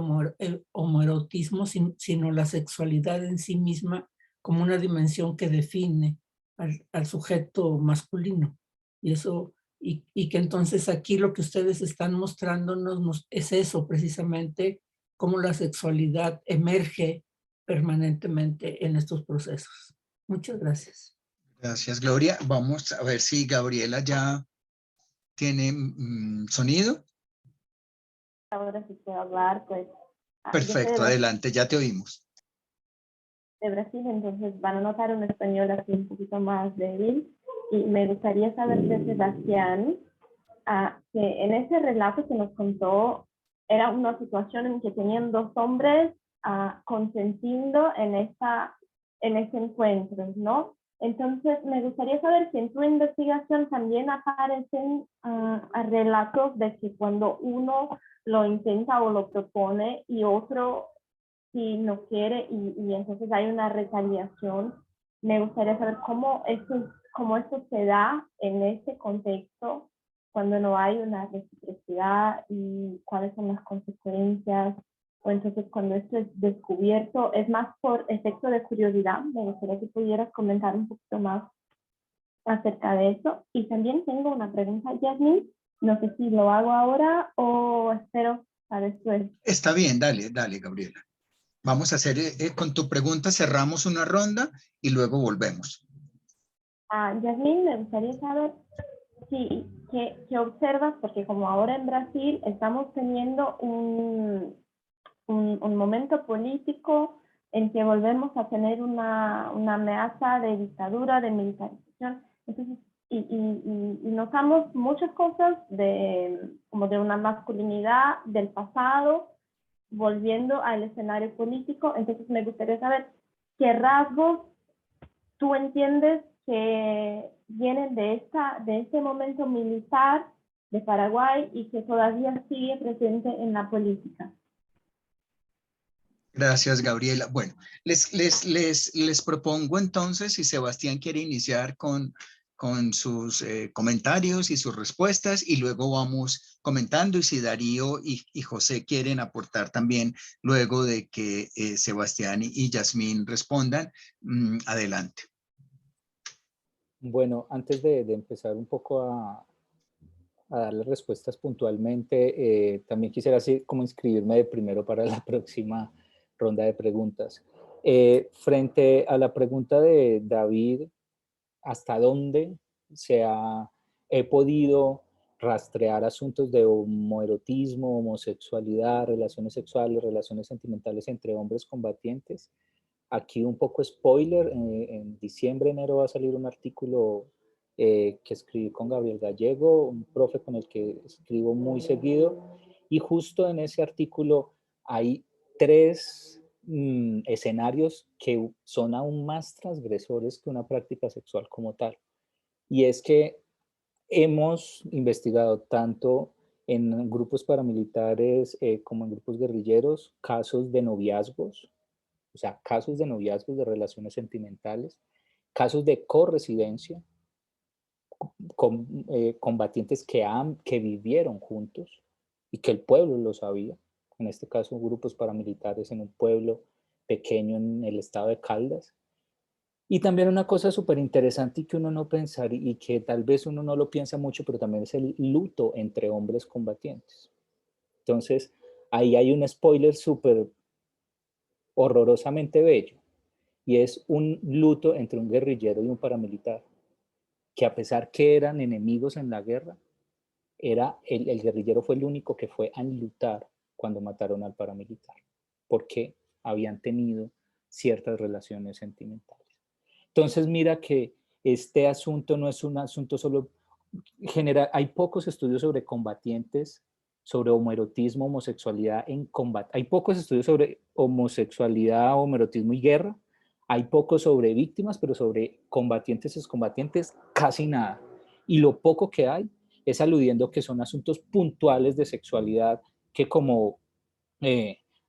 homoerotismo, sino la sexualidad en sí misma como una dimensión que define al sujeto masculino. Y eso, y que entonces aquí lo que ustedes están mostrándonos es eso precisamente, cómo la sexualidad emerge permanentemente en estos procesos. Muchas gracias. Gracias, Gloria. Vamos a ver si Gabriela ya tiene sonido. Ahora sí puedo hablar, pues. Yo soy Perfecto, adelante, ya te oímos. de Brasil, entonces van a notar un español así un poquito más débil. Y me gustaría saber de Sebastián, que en ese relato que nos contó, era una situación en que tenían dos hombres consentiendo en ese encuentro, ¿no? Entonces, me gustaría saber si en tu investigación también aparecen relatos de que cuando uno lo intenta o lo propone y otro si no quiere y entonces hay una retaliación. Me gustaría saber cómo esto se da en este contexto cuando no hay una reciprocidad y cuáles son las consecuencias. O entonces cuando esto es descubierto, es más por efecto de curiosidad. Me gustaría que pudieras comentar un poquito más acerca de eso. Y también tengo una pregunta, Yasmin. No sé si lo hago ahora o espero para después. Está bien, dale, Gabriela. Vamos a hacer, con tu pregunta cerramos una ronda y luego volvemos. Yasmin, me gustaría saber qué observas, porque como ahora en Brasil estamos teniendo un momento político en que volvemos a tener una amenaza de dictadura, de militarización. Entonces, y notamos muchas cosas como de una masculinidad del pasado, volviendo al escenario político. Entonces me gustaría saber qué rasgos tú entiendes que vienen de este momento militar de Paraguay y que todavía sigue presente en la política. Gracias, Gabriela. Bueno, les propongo entonces, si Sebastián quiere iniciar con sus comentarios y sus respuestas, y luego vamos comentando, y si Darío y José quieren aportar también luego de que Sebastián y Yasmín respondan, adelante. Bueno, antes de empezar un poco a darle respuestas puntualmente, también quisiera así como inscribirme de primero para la próxima ronda de preguntas. Frente a la pregunta de David, ¿hasta dónde he podido rastrear asuntos de homoerotismo, homosexualidad, relaciones sexuales, relaciones sentimentales entre hombres combatientes? Aquí un poco spoiler, en diciembre, enero va a salir un artículo que escribí con Gabriel Gallego, un profe con el que escribo muy seguido, y justo en ese artículo hay 3 escenarios que son aún más transgresores que una práctica sexual como tal. Y es que hemos investigado tanto en grupos paramilitares como en grupos guerrilleros casos de noviazgos, o sea, casos de noviazgos, de relaciones sentimentales, casos de corresidencia, combatientes que vivieron juntos y que el pueblo lo sabía. En este caso, grupos paramilitares en un pueblo pequeño en el estado de Caldas. Y también una cosa súper interesante y que uno no pensar y que tal vez uno no lo piensa mucho, pero también es el luto entre hombres combatientes. Entonces, ahí hay un spoiler súper horrorosamente bello, y es un luto entre un guerrillero y un paramilitar. que a pesar que eran enemigos en la guerra, el guerrillero fue el único que fue a enlutar cuando mataron al paramilitar, porque habían tenido ciertas relaciones sentimentales. Entonces mira que este asunto no es un asunto solo general, hay pocos estudios sobre combatientes, sobre homoerotismo, homosexualidad en combate. Hay pocos estudios sobre homosexualidad, homoerotismo y guerra. Hay pocos sobre víctimas, pero sobre combatientes y excombatientes casi nada. Y lo poco que hay es aludiendo que son asuntos puntuales de sexualidad que como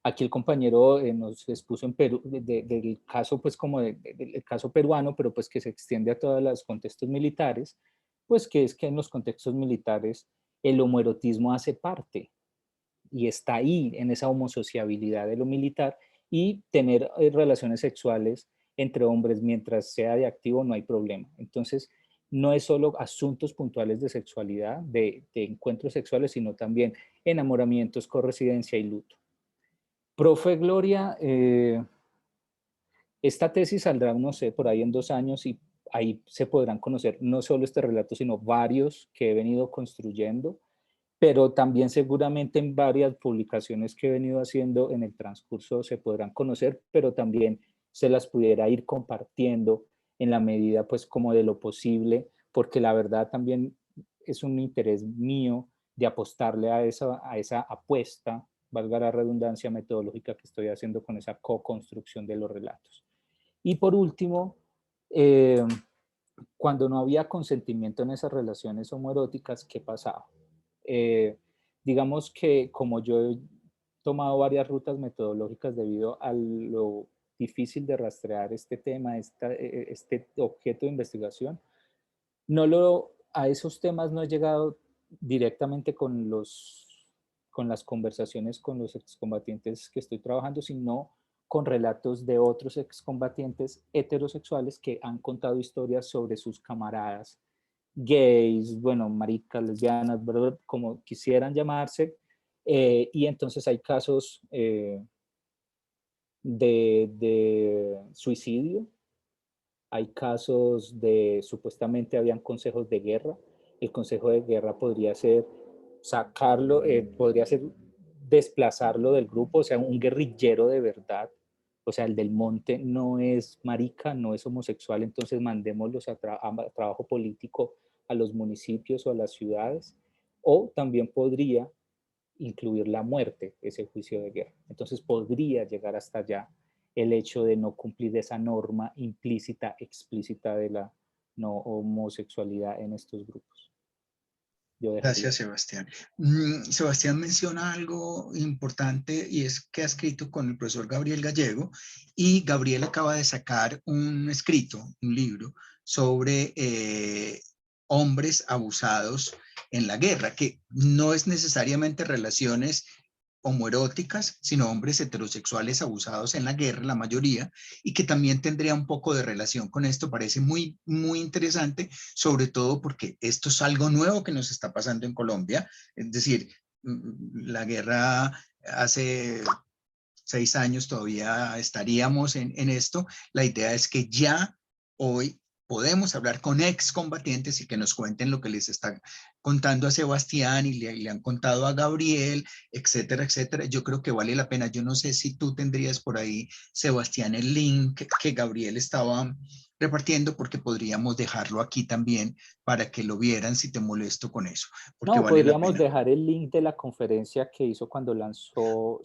aquí el compañero nos expuso en Perú, del caso pues como del caso peruano, pero pues que se extiende a todos los contextos militares, pues que es que en los contextos militares el homoerotismo hace parte y está ahí en esa homosociabilidad de lo militar, y tener relaciones sexuales entre hombres mientras sea de activo no hay problema. Entonces, no es solo asuntos puntuales de sexualidad, de encuentros sexuales, sino también enamoramientos, corresidencia y luto. Profe Gloria, esta tesis saldrá, no sé, por ahí en 2 años, y ahí se podrán conocer no solo este relato, sino varios que he venido construyendo, pero también seguramente en varias publicaciones que he venido haciendo en el transcurso se podrán conocer, pero también se las pudiera ir compartiendo en la medida pues como de lo posible, porque la verdad también es un interés mío de apostarle a esa apuesta, valga la redundancia metodológica, que estoy haciendo con esa co-construcción de los relatos. Y por último, cuando no había consentimiento en esas relaciones homoeróticas, ¿qué pasaba? Digamos que como yo he tomado varias rutas metodológicas debido a lo difícil de rastrear este tema, este objeto de investigación, a esos temas no he llegado directamente con las conversaciones con los excombatientes que estoy trabajando, sino con relatos de otros excombatientes heterosexuales que han contado historias sobre sus camaradas gays, bueno, maricas, lesbianas, ¿verdad? Como quisieran llamarse, y entonces hay casos de suicidio, hay casos de, supuestamente habían consejos de guerra. El consejo de guerra podría ser sacarlo, podría ser desplazarlo del grupo, o sea, un guerrillero de verdad, o sea, el del monte no es marica, no es homosexual, entonces mandémoslos a trabajo político a los municipios o a las ciudades. O también podría incluir la muerte, ese juicio de guerra. Entonces podría llegar hasta allá el hecho de no cumplir esa norma implícita, explícita de la no homosexualidad en estos grupos. Yo dejaría. Gracias, Sebastián. Sebastián menciona algo importante, y es que ha escrito con el profesor Gabriel Gallego, y Gabriel acaba de sacar un escrito, un libro, sobre hombres abusados en la guerra, que no es necesariamente relaciones homoeróticas, sino hombres heterosexuales abusados en la guerra, la mayoría, y que también tendría un poco de relación con esto. Parece muy, muy interesante, sobre todo porque esto es algo nuevo que nos está pasando en Colombia. Es decir, la guerra hace 6 años todavía estaríamos en esto. La idea es que ya hoy podemos hablar con excombatientes y que nos cuenten lo que les está contando a Sebastián y le han contado a Gabriel, etcétera, etcétera. Yo creo que vale la pena. Yo no sé si tú tendrías por ahí, Sebastián, el link que Gabriel estaba repartiendo, porque podríamos dejarlo aquí también para que lo vieran, si te molesto con eso, porque No, vale la podríamos pena. dejar el link de la conferencia que hizo cuando lanzó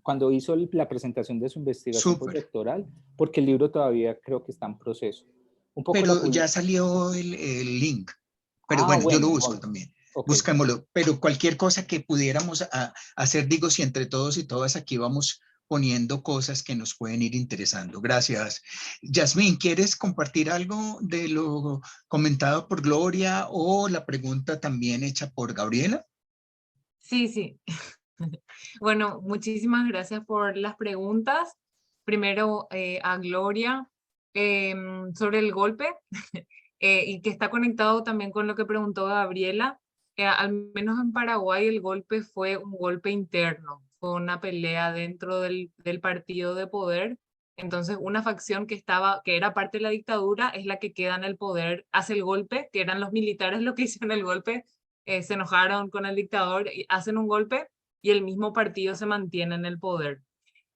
cuando hizo la presentación de su investigación Súper. postdoctoral, porque el libro todavía creo que está en proceso. Un poco Pero ya salió el link. Pero Ah, bueno, yo lo bueno, busco también. ok. Busquémoslo. Pero cualquier cosa que pudiéramos hacer, digo, si entre todos y todas aquí vamos poniendo cosas que nos pueden ir interesando. Gracias. Yasmín, ¿quieres compartir algo de lo comentado por Gloria o la pregunta también hecha por Gabriela? Sí, sí. Bueno, muchísimas gracias por las preguntas. Primero a Gloria sobre el golpe y que está conectado también con lo que preguntó Gabriela. Al menos en Paraguay el golpe fue un golpe interno, fue una pelea dentro del partido de poder Entonces, una facción que era parte de la dictadura es la que queda en el poder, hace el golpe, que eran los militares los que hicieron el golpe, se enojaron con el dictador, y hacen un golpe y el mismo partido se mantiene en el poder.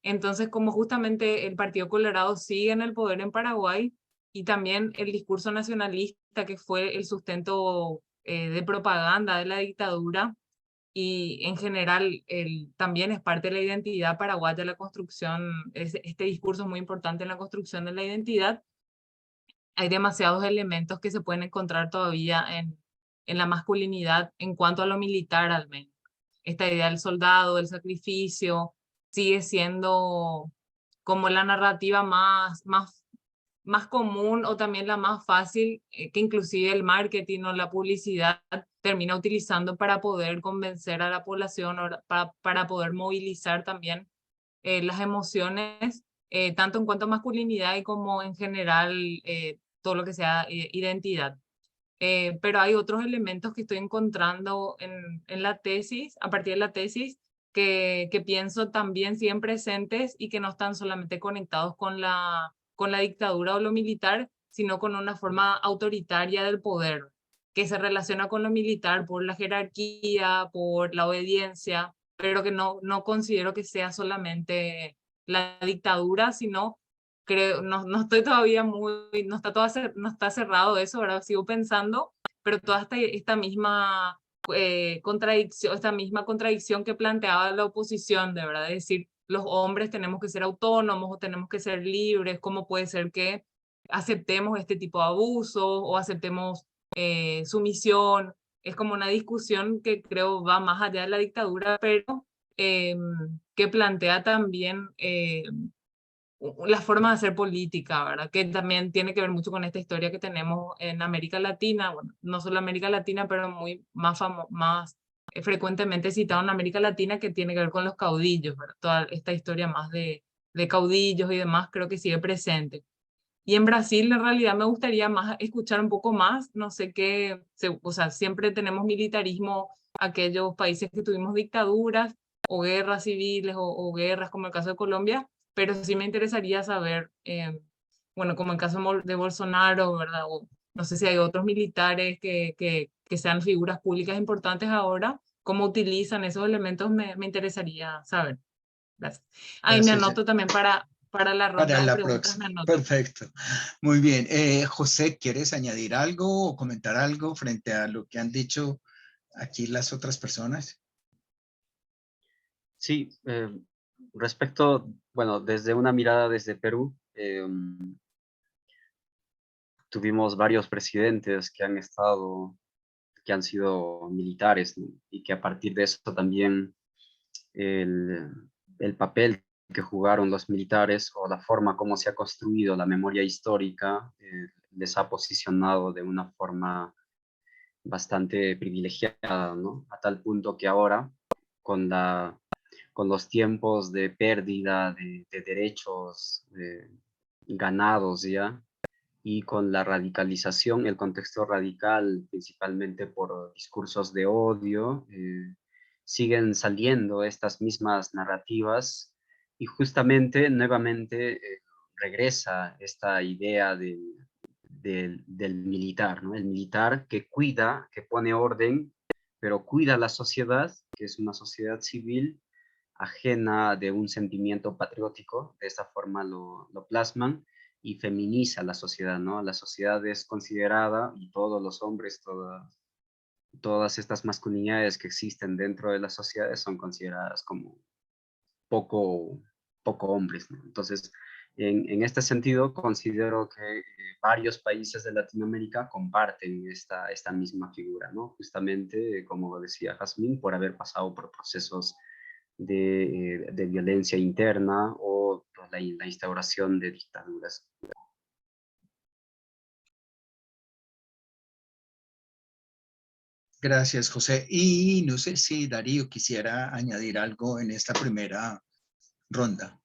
Entonces, como justamente el Partido Colorado sigue en el poder en Paraguay y también el discurso nacionalista que fue el sustento de propaganda de la dictadura, y en general también es parte de la identidad paraguaya, la construcción, este discurso es muy importante en la construcción de la identidad. Hay demasiados elementos que se pueden encontrar todavía en la masculinidad en cuanto a lo militar al menos. Esta idea del soldado, del sacrificio, sigue siendo como la narrativa más común o también la más fácil, que inclusive el marketing o la publicidad termina utilizando para poder convencer a la población o para poder movilizar también las emociones, tanto en cuanto a masculinidad y como en general todo lo que sea identidad. Pero hay otros elementos que estoy encontrando en la tesis, a partir de la tesis, que pienso también siguen presentes y que no están solamente conectados con la dictadura o lo militar, sino con una forma autoritaria del poder, que se relaciona con lo militar por la jerarquía, por la obediencia, pero que no considero que sea solamente la dictadura, sino creo, no estoy todavía no está cerrado eso, ahora sigo pensando, pero toda esta misma contradicción que planteaba la oposición, de verdad, es decir, los hombres tenemos que ser autónomos o tenemos que ser libres, ¿cómo puede ser que aceptemos este tipo de abuso o aceptemos sumisión? Es como una discusión que creo va más allá de la dictadura, pero que plantea también la forma de hacer política, ¿verdad? Que también tiene que ver mucho con esta historia que tenemos en América Latina, bueno, no solo América Latina, pero más frecuentemente citado en América Latina, que tiene que ver con los caudillos, ¿verdad? Toda esta historia más de caudillos y demás creo que sigue presente. Y en Brasil, en realidad, me gustaría más escuchar un poco más, no sé qué, o sea, siempre tenemos militarismo, aquellos países que tuvimos dictaduras o guerras civiles o guerras, como el caso de Colombia, pero sí me interesaría saber, bueno, como el caso de Bolsonaro, ¿verdad? O no sé si hay otros militares que sean figuras públicas importantes ahora, cómo utilizan esos elementos, me interesaría saber. Gracias. Ahí me Gracias. anoto también para la ronda Para de la preguntas. próxima. Perfecto. Muy bien. José, ¿quieres añadir algo o comentar algo frente a lo que han dicho aquí las otras personas? Sí, respecto, bueno, desde una mirada desde Perú, tuvimos varios presidentes que han sido militares, ¿no? Y que a partir de eso también el papel que jugaron los militares o la forma como se ha construido la memoria histórica les ha posicionado de una forma bastante privilegiada, ¿no? A tal punto que ahora, con los tiempos de pérdida de derechos ganados ya, y con la radicalización, el contexto radical, principalmente por discursos de odio, siguen saliendo estas mismas narrativas y justamente nuevamente regresa esta idea del militar, ¿no? El militar que cuida, que pone orden, pero cuida la sociedad, que es una sociedad civil ajena de un sentimiento patriótico, de esa forma lo plasman, y feminiza la sociedad, ¿no? La sociedad es considerada, y todos los hombres, todas estas masculinidades que existen dentro de las sociedades son consideradas como poco hombres, ¿no? Entonces, en este sentido, considero que varios países de Latinoamérica comparten esta misma figura, ¿no? Justamente, como decía Jazmín, por haber pasado por procesos de violencia interna o la instauración de dictaduras. Gracias, José. Y no sé si Darío quisiera añadir algo en esta primera ronda.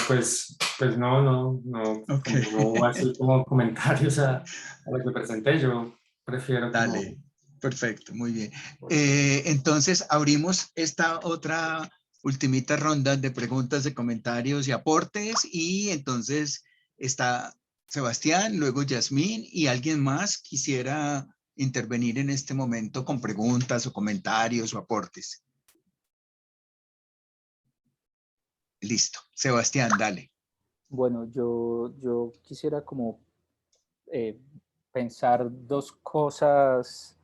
Pues no, Okay. como así como comentarios a lo que presenté, yo prefiero como Dale, Perfecto, muy bien. Entonces, abrimos esta otra ultimita ronda de preguntas, de comentarios y aportes. Y entonces está Sebastián, luego Yasmín y alguien más quisiera intervenir en este momento con preguntas o comentarios o aportes. Listo. Sebastián, dale. Bueno, yo quisiera como pensar dos cosas,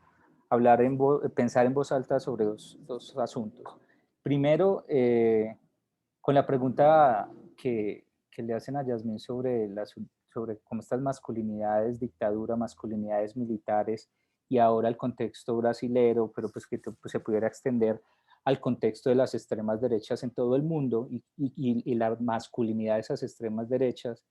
pensar en voz alta sobre dos asuntos. Primero, con la pregunta que le hacen a Yasmín sobre cómo estas masculinidades, dictadura, masculinidades militares y ahora el contexto brasilero, pero pues que pues, se pudiera extender al contexto de las extremas derechas en todo el mundo y la masculinidad de esas extremas derechas.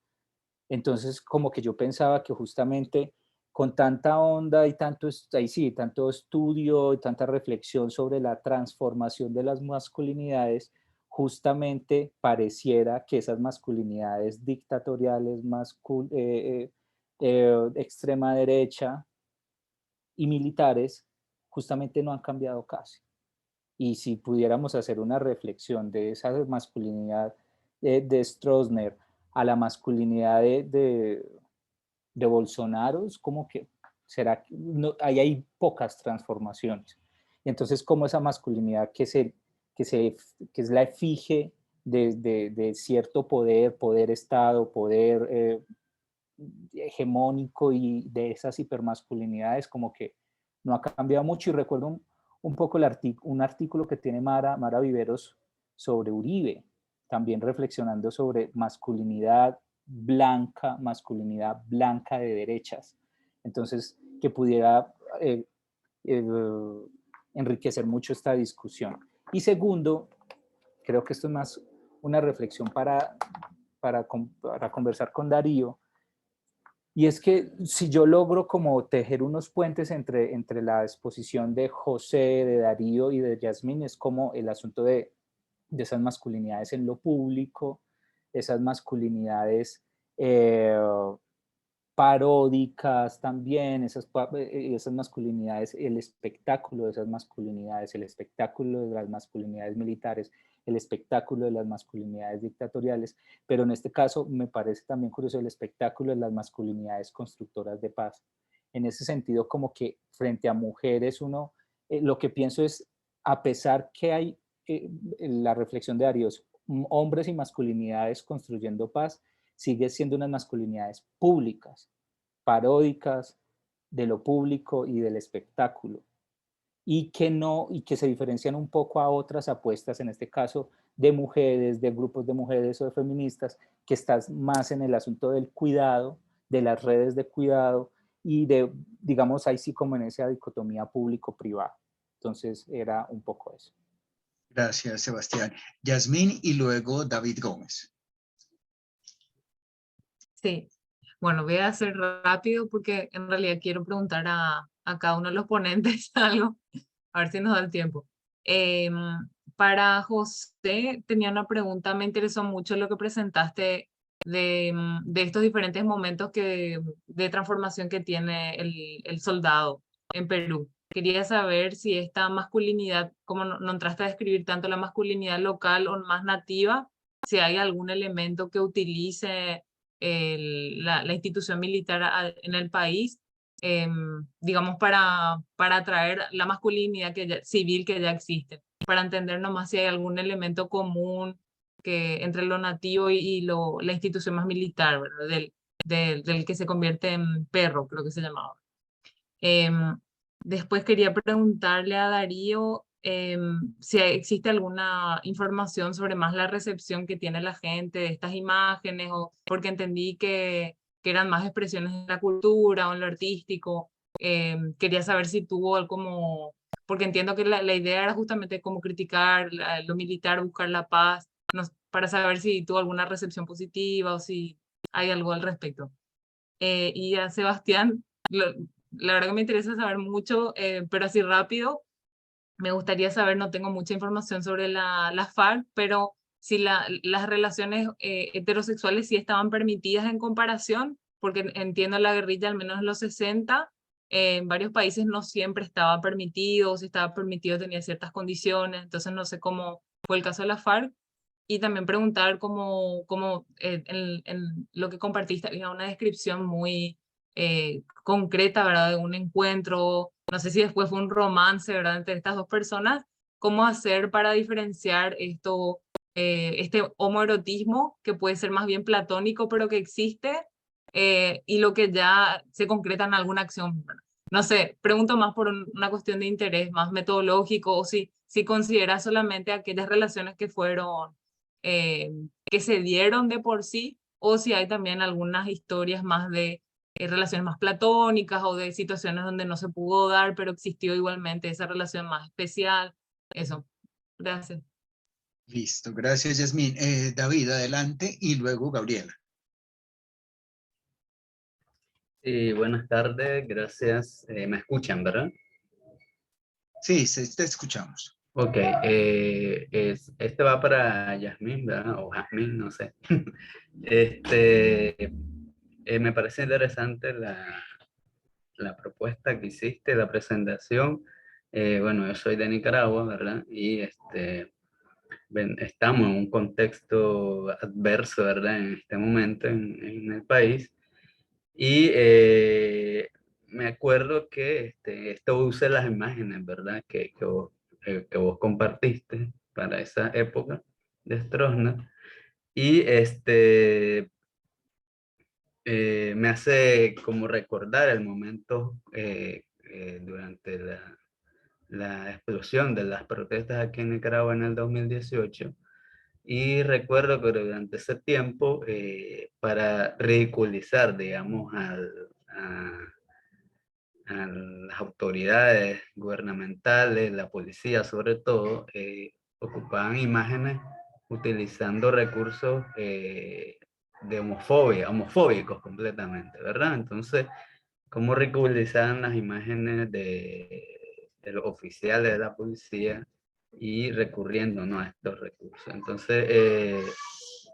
Entonces, como que yo pensaba que justamente con tanta onda y tanto estudio y tanta reflexión sobre la transformación de las masculinidades, justamente pareciera que esas masculinidades dictatoriales, extrema derecha y militares, justamente no han cambiado casi. Y si pudiéramos hacer una reflexión de esa masculinidad de Stroessner a la masculinidad de Bolsonaro, es como que será que no, ahí hay pocas transformaciones. Y entonces, como esa masculinidad que es la efigie de cierto poder Estado, poder hegemónico y de esas hipermasculinidades, como que no ha cambiado mucho. Y recuerdo un poco un artículo que tiene Mara Viveros sobre Uribe, también reflexionando sobre masculinidad blanca de derechas. Entonces, que pudiera enriquecer mucho esta discusión. Y segundo, creo que esto es más una reflexión para conversar con Darío, y es que si yo logro como tejer unos puentes entre la exposición de José, de Darío y de Yasmín, es como el asunto de esas masculinidades en lo público, esas masculinidades paródicas también, esas masculinidades, el espectáculo de esas masculinidades, el espectáculo de las masculinidades militares, el espectáculo de las masculinidades dictatoriales, pero en este caso me parece también curioso el espectáculo de las masculinidades constructoras de paz. En ese sentido, como que frente a mujeres uno, lo que pienso es, a pesar que hay la reflexión de Darío, hombres y masculinidades construyendo paz, sigue siendo unas masculinidades públicas, paródicas de lo público y del espectáculo, y que se diferencian un poco a otras apuestas, en este caso de mujeres, de grupos de mujeres o de feministas, que están más en el asunto del cuidado, de las redes de cuidado y de, digamos, ahí sí como en esa dicotomía público-privado. Entonces era un poco eso. Gracias, Sebastián. Yasmín y luego David Gómez. Sí, bueno, voy a hacer rápido porque en realidad quiero preguntar a cada uno de los ponentes algo, a ver si nos da el tiempo. Para José, tenía una pregunta, me interesó mucho lo que presentaste de estos diferentes momentos de transformación que tiene el soldado en Perú. Quería saber si esta masculinidad, como no entraste a describir tanto la masculinidad local o más nativa, si hay algún elemento que utilice la institución militar en el país, digamos, para atraer la masculinidad civil que ya existe, para entender nomás si hay algún elemento común entre lo nativo y la institución más militar, ¿verdad? Del que se convierte en perro, creo que se llamaba. Después quería preguntarle a Darío si existe alguna información sobre más la recepción que tiene la gente de estas imágenes, o porque entendí que eran más expresiones de la cultura o en lo artístico. Quería saber si tuvo como, porque entiendo que la idea era justamente como criticar lo militar, buscar la paz, para saber si tuvo alguna recepción positiva o si hay algo al respecto. Y a Sebastián, la verdad que me interesa saber mucho, pero así rápido, me gustaría saber, no tengo mucha información sobre la FARC, pero si las relaciones heterosexuales sí estaban permitidas en comparación, porque entiendo la guerrilla al menos en los 60 en varios países no siempre estaba permitido, o si estaba permitido tenía ciertas condiciones, entonces no sé cómo fue el caso de la FARC. Y también preguntar cómo en lo que compartiste había una descripción muy concreta, ¿verdad? De un encuentro, no sé si después fue un romance, ¿verdad? Entre estas dos personas, ¿cómo hacer para diferenciar esto, este homoerotismo, que puede ser más bien platónico, pero que existe, y lo que ya se concreta en alguna acción, ¿verdad? No sé, pregunto más por una cuestión de interés más metodológico, o si consideras solamente aquellas relaciones que fueron, que se dieron de por sí, o si hay también algunas historias más de relaciones más platónicas o de situaciones donde no se pudo dar, pero existió igualmente esa relación más especial. Eso. Gracias. Listo, gracias, Yasmín. David, adelante, y luego Gabriela. Sí, buenas tardes, gracias. Me escuchan, ¿verdad? Sí, te escuchamos. Ok, este va para Yasmín, ¿verdad? O Jasmine, no sé. Me parece interesante la propuesta que hiciste, la presentación. Bueno, yo soy de Nicaragua, ¿verdad? Y estamos en un contexto adverso, ¿verdad? En este momento en el país. Y me acuerdo que esto usé las imágenes, ¿verdad? Que vos compartiste para esa época de Stroessner. Y me hace como recordar el momento durante la explosión de las protestas aquí en Nicaragua en el 2018. Y recuerdo que durante ese tiempo, para ridiculizar, digamos, a las autoridades gubernamentales, la policía sobre todo, ocupaban imágenes utilizando recursos de homofobia, homofóbicos completamente, ¿verdad? Entonces, ¿cómo ridiculizaban las imágenes de los oficiales de la policía y recurriendo, ¿no?, a estos recursos? Entonces,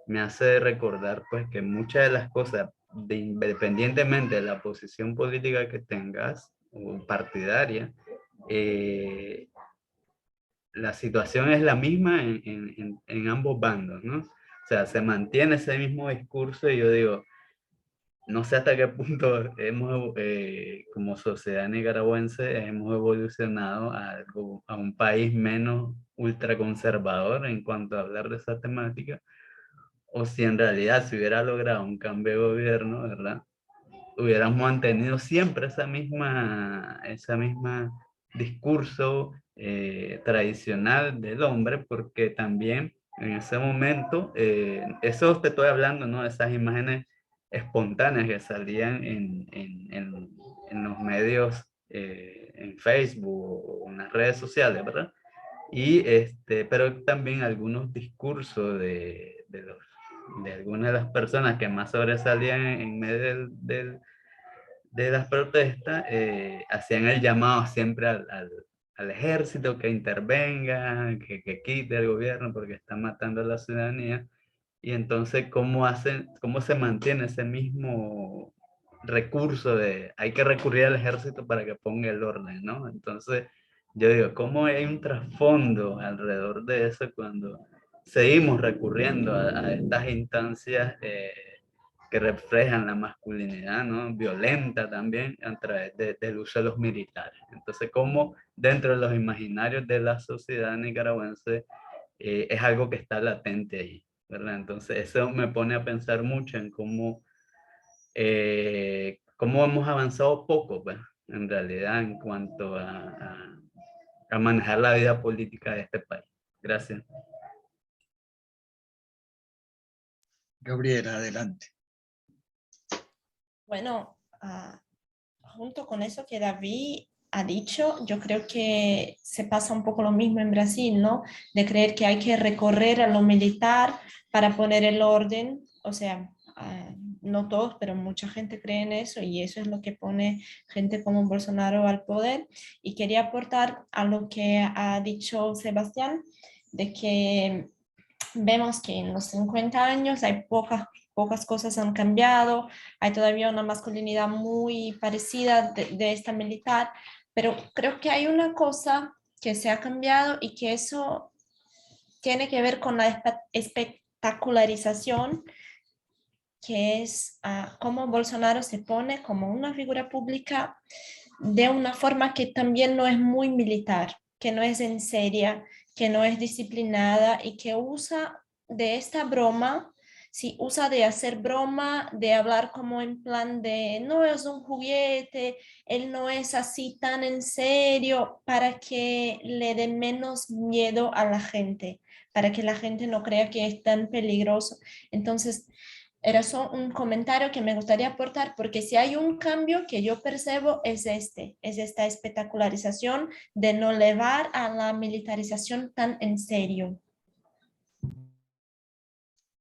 me hace recordar pues que muchas de las cosas, independientemente de la posición política que tengas o partidaria, la situación es la misma en ambos bandos, ¿no? O sea, se mantiene ese mismo discurso y yo digo, no sé hasta qué punto como sociedad nicaragüense, hemos evolucionado a un país menos ultraconservador en cuanto a hablar de esa temática, o si en realidad se hubiera logrado un cambio de gobierno, ¿verdad? Hubiéramos mantenido siempre esa misma discurso tradicional del hombre, porque también en ese momento, eso te estoy hablando, ¿no? Esas imágenes espontáneas que salían en los medios, en Facebook o en las redes sociales, ¿verdad? Y pero también algunos discursos de algunas de las personas que más sobresalían en medio de las protestas, hacían el llamado siempre al ejército que intervenga, que quite el gobierno porque está matando a la ciudadanía. Y entonces, ¿cómo se mantiene ese mismo recurso de hay que recurrir al ejército para que ponga el orden, ¿no? Entonces, yo digo, ¿cómo hay un trasfondo alrededor de eso cuando seguimos recurriendo a estas instancias que reflejan la masculinidad, ¿no?, violenta también a través del uso de los militares? Entonces, ¿cómo dentro de los imaginarios de la sociedad nicaragüense es algo que está latente ahí, ¿verdad? Entonces, eso me pone a pensar mucho en cómo hemos avanzado poco, pues, en realidad, en cuanto a manejar la vida política de este país. Gracias. Gabriela, adelante. Bueno, junto con eso que David ha dicho, yo creo que se pasa un poco lo mismo en Brasil, ¿no? De creer que hay que recorrer a lo militar para poner el orden, o sea, no todos, pero mucha gente cree en eso y eso es lo que pone gente como Bolsonaro al poder. Y quería aportar a lo que ha dicho Sebastián, de que vemos que en los 50 años hay poca pocas cosas han cambiado, hay todavía una masculinidad muy parecida de esta militar, pero creo que hay una cosa que se ha cambiado y que eso tiene que ver con la espectacularización, que es cómo Bolsonaro se pone como una figura pública de una forma que también no es muy militar, que no es en seria, que no es disciplinada y que usa de esta broma, sí, usa de hacer broma, de hablar como en plan de no es un juguete, él no es así tan en serio, para que le dé menos miedo a la gente, para que la gente no crea que es tan peligroso. Entonces, era solo un comentario que me gustaría aportar, porque si hay un cambio que yo percibo es esta espectacularización de no llevar a la militarización tan en serio.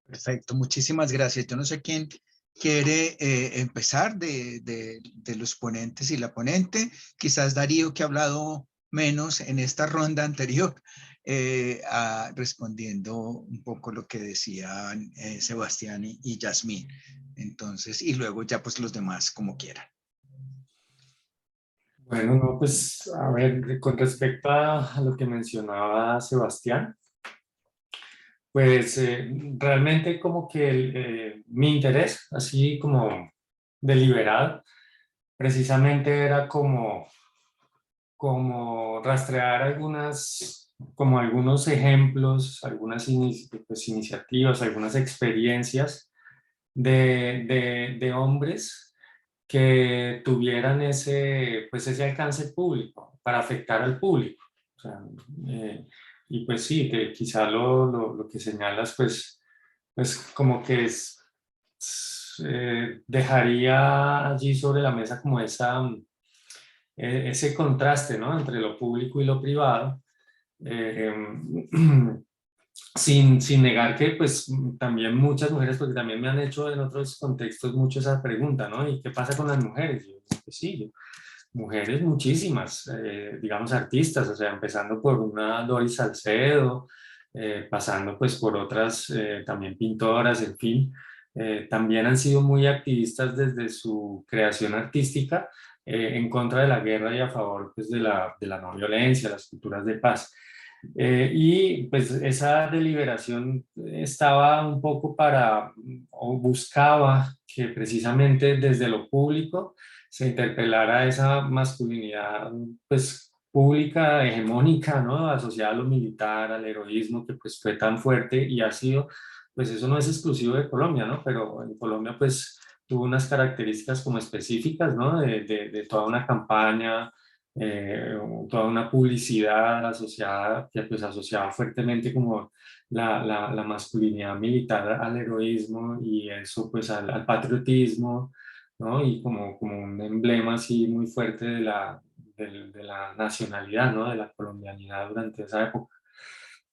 Perfecto, muchísimas gracias. Yo no sé quién quiere empezar de los ponentes y la ponente. Quizás Darío, que ha hablado menos en esta ronda anterior, respondiendo un poco lo que decían Sebastián y Yasmín. Entonces, y luego ya pues los demás como quieran. Bueno, no, pues a ver, con respecto a lo que mencionaba Sebastián, pues realmente como que mi interés, así como deliberado, precisamente era como rastrear algunos ejemplos, algunas iniciativas, algunas experiencias de hombres que tuvieran ese alcance público, para afectar al público. O sea, y pues sí, que quizá lo que señalas, pues como que dejaría allí sobre la mesa como ese contraste, ¿no?, entre lo público y lo privado, sin negar que pues también muchas mujeres, porque también me han hecho en otros contextos mucho esa pregunta, ¿no? ¿Y qué pasa con las mujeres? Yo, pues sí, mujeres muchísimas, digamos artistas, o sea, empezando por una Doris Salcedo, pasando pues por otras también pintoras, en fin, también han sido muy activistas desde su creación artística en contra de la guerra y a favor pues de la no violencia, las culturas de paz. Y pues esa deliberación estaba un poco o buscaba que precisamente desde lo público se interpelara esa masculinidad pues pública, hegemónica, ¿no?, asociada a lo militar, al heroísmo, que pues fue tan fuerte y ha sido, pues eso no es exclusivo de Colombia, ¿no?, pero en Colombia pues tuvo unas características como específicas, ¿no?, de toda una campaña, toda una publicidad asociada, que pues asociaba fuertemente como la masculinidad militar al heroísmo y eso pues al patriotismo, ¿no?, y como un emblema así muy fuerte de la nacionalidad, ¿no?, de la colombianidad durante esa época.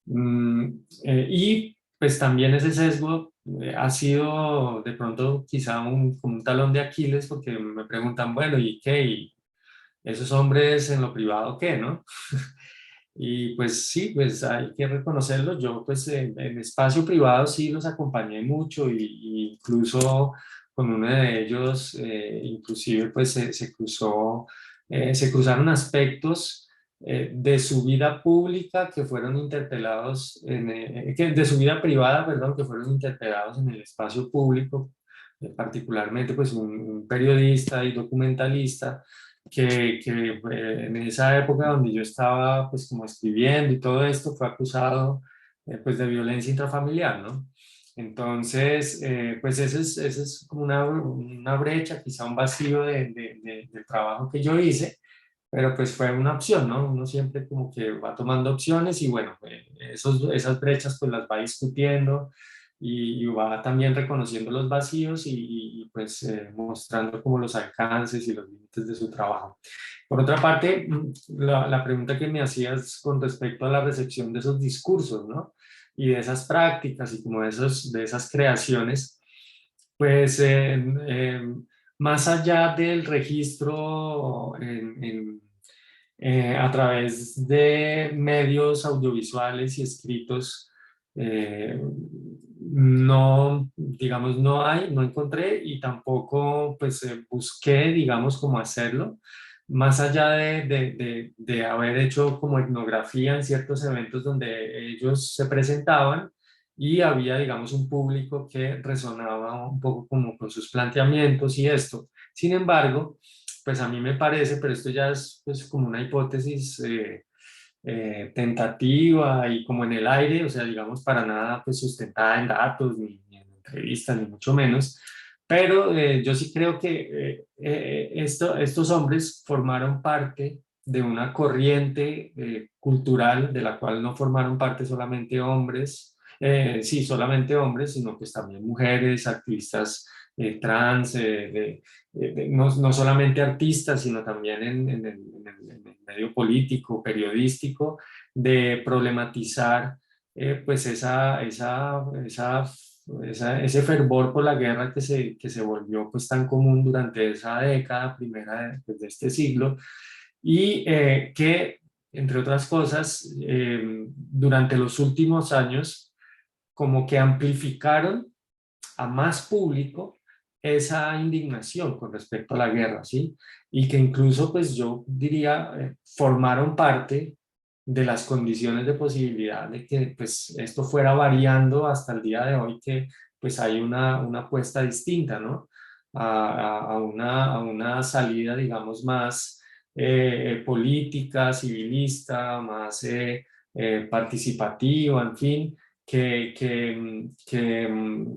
Y pues también ese sesgo ha sido de pronto quizá como un talón de Aquiles, porque me preguntan, bueno, ¿y qué? ¿Y esos hombres en lo privado qué, no? Y pues sí, pues hay que reconocerlo. Yo pues en espacio privado sí los acompañé mucho y incluso con uno de ellos inclusive pues se cruzaron aspectos de su vida pública que fueron interpelados, de su vida privada, perdón, que fueron interpelados en el espacio público, particularmente pues un periodista y documentalista que en esa época donde yo estaba pues como escribiendo y todo esto fue acusado pues de violencia intrafamiliar, ¿no? Entonces, pues ese es como una brecha, quizá un vacío del trabajo que yo hice, pero pues fue una opción, ¿no? Uno siempre como que va tomando opciones y bueno, esas brechas pues las va discutiendo y va también reconociendo los vacíos y pues mostrando como los alcances y los límites de su trabajo. Por otra parte, la pregunta que me hacías con respecto a la recepción de esos discursos, ¿no?, y de esas prácticas y como de esas creaciones, pues más allá del registro a través de medios audiovisuales y escritos no, digamos, no encontré y tampoco pues busqué, digamos, cómo hacerlo, más allá de haber hecho como etnografía en ciertos eventos donde ellos se presentaban y había, digamos, un público que resonaba un poco como con sus planteamientos y esto. Sin embargo, pues a mí me parece, pero esto ya es pues, como una hipótesis tentativa y como en el aire, o sea, digamos, para nada pues sustentada en datos, ni en entrevistas, ni mucho menos, pero yo sí creo que estos hombres formaron parte de una corriente cultural de la cual no formaron parte solamente hombres, sí, solamente hombres, sino pues también mujeres, activistas trans, no solamente artistas, sino también en el medio político, periodístico, de problematizar pues ese fervor por la guerra que se volvió pues tan común durante esa década primera de este siglo y que, entre otras cosas, durante los últimos años como que amplificaron a más público esa indignación con respecto a la guerra, ¿sí? Y que incluso, pues yo diría, formaron parte de las condiciones de posibilidad de que pues esto fuera variando hasta el día de hoy, que pues hay una apuesta distinta, ¿no? A una salida, digamos, más política, civilista, más participativa, en fin,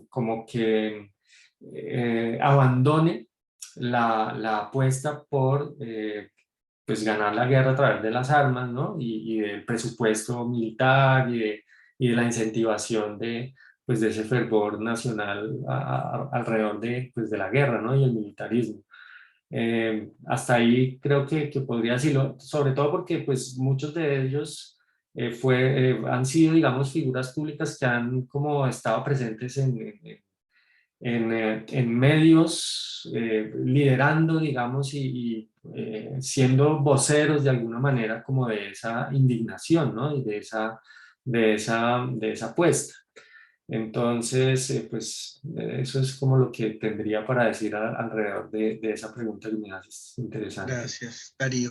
como que abandone la apuesta por pues ganar la guerra a través de las armas, ¿no? Y del presupuesto militar y de la incentivación pues de ese fervor nacional alrededor pues de la guerra, ¿no? Y el militarismo. Hasta ahí creo que podría decirlo, sobre todo porque pues muchos de ellos han sido, digamos, figuras públicas que han como estado presentes en medios, liderando, digamos, siendo voceros de alguna manera como de esa indignación, ¿no? Y de esa apuesta. Entonces, pues eso es como lo que tendría para decir alrededor de esa pregunta que me haces. Interesante. Gracias, Darío.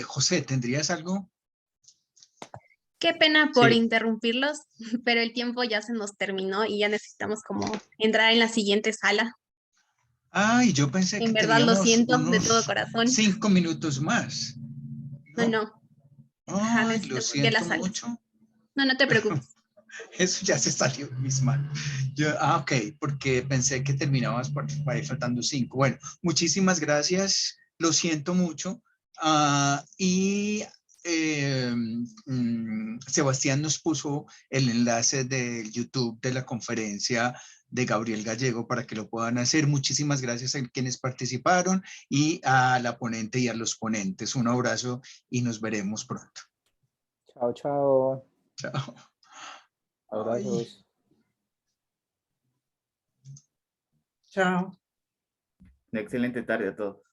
José, ¿tendrías algo? Qué pena por Sí. interrumpirlos, pero el tiempo ya se nos terminó y ya necesitamos como entrar en la siguiente sala. Ay, yo pensé En que verdad lo teníamos siento de todo unos corazón. 5 minutos más, No, ¿no? no. Ajá, Ay, lo necesitamos que la siento sala. mucho. No, no te preocupes. Eso ya se salió de mis manos. Ok, porque pensé que terminabas por ahí faltando 5. Bueno, muchísimas gracias. Lo siento mucho. Y Sebastián nos puso el enlace del YouTube de la conferencia de Gabriel Gallego para que lo puedan hacer. Muchísimas gracias a quienes participaron y a la ponente y a los ponentes. Un abrazo y nos veremos pronto. Chao, chao. Chao. Abrazos. Chao. Una excelente tarde a todos.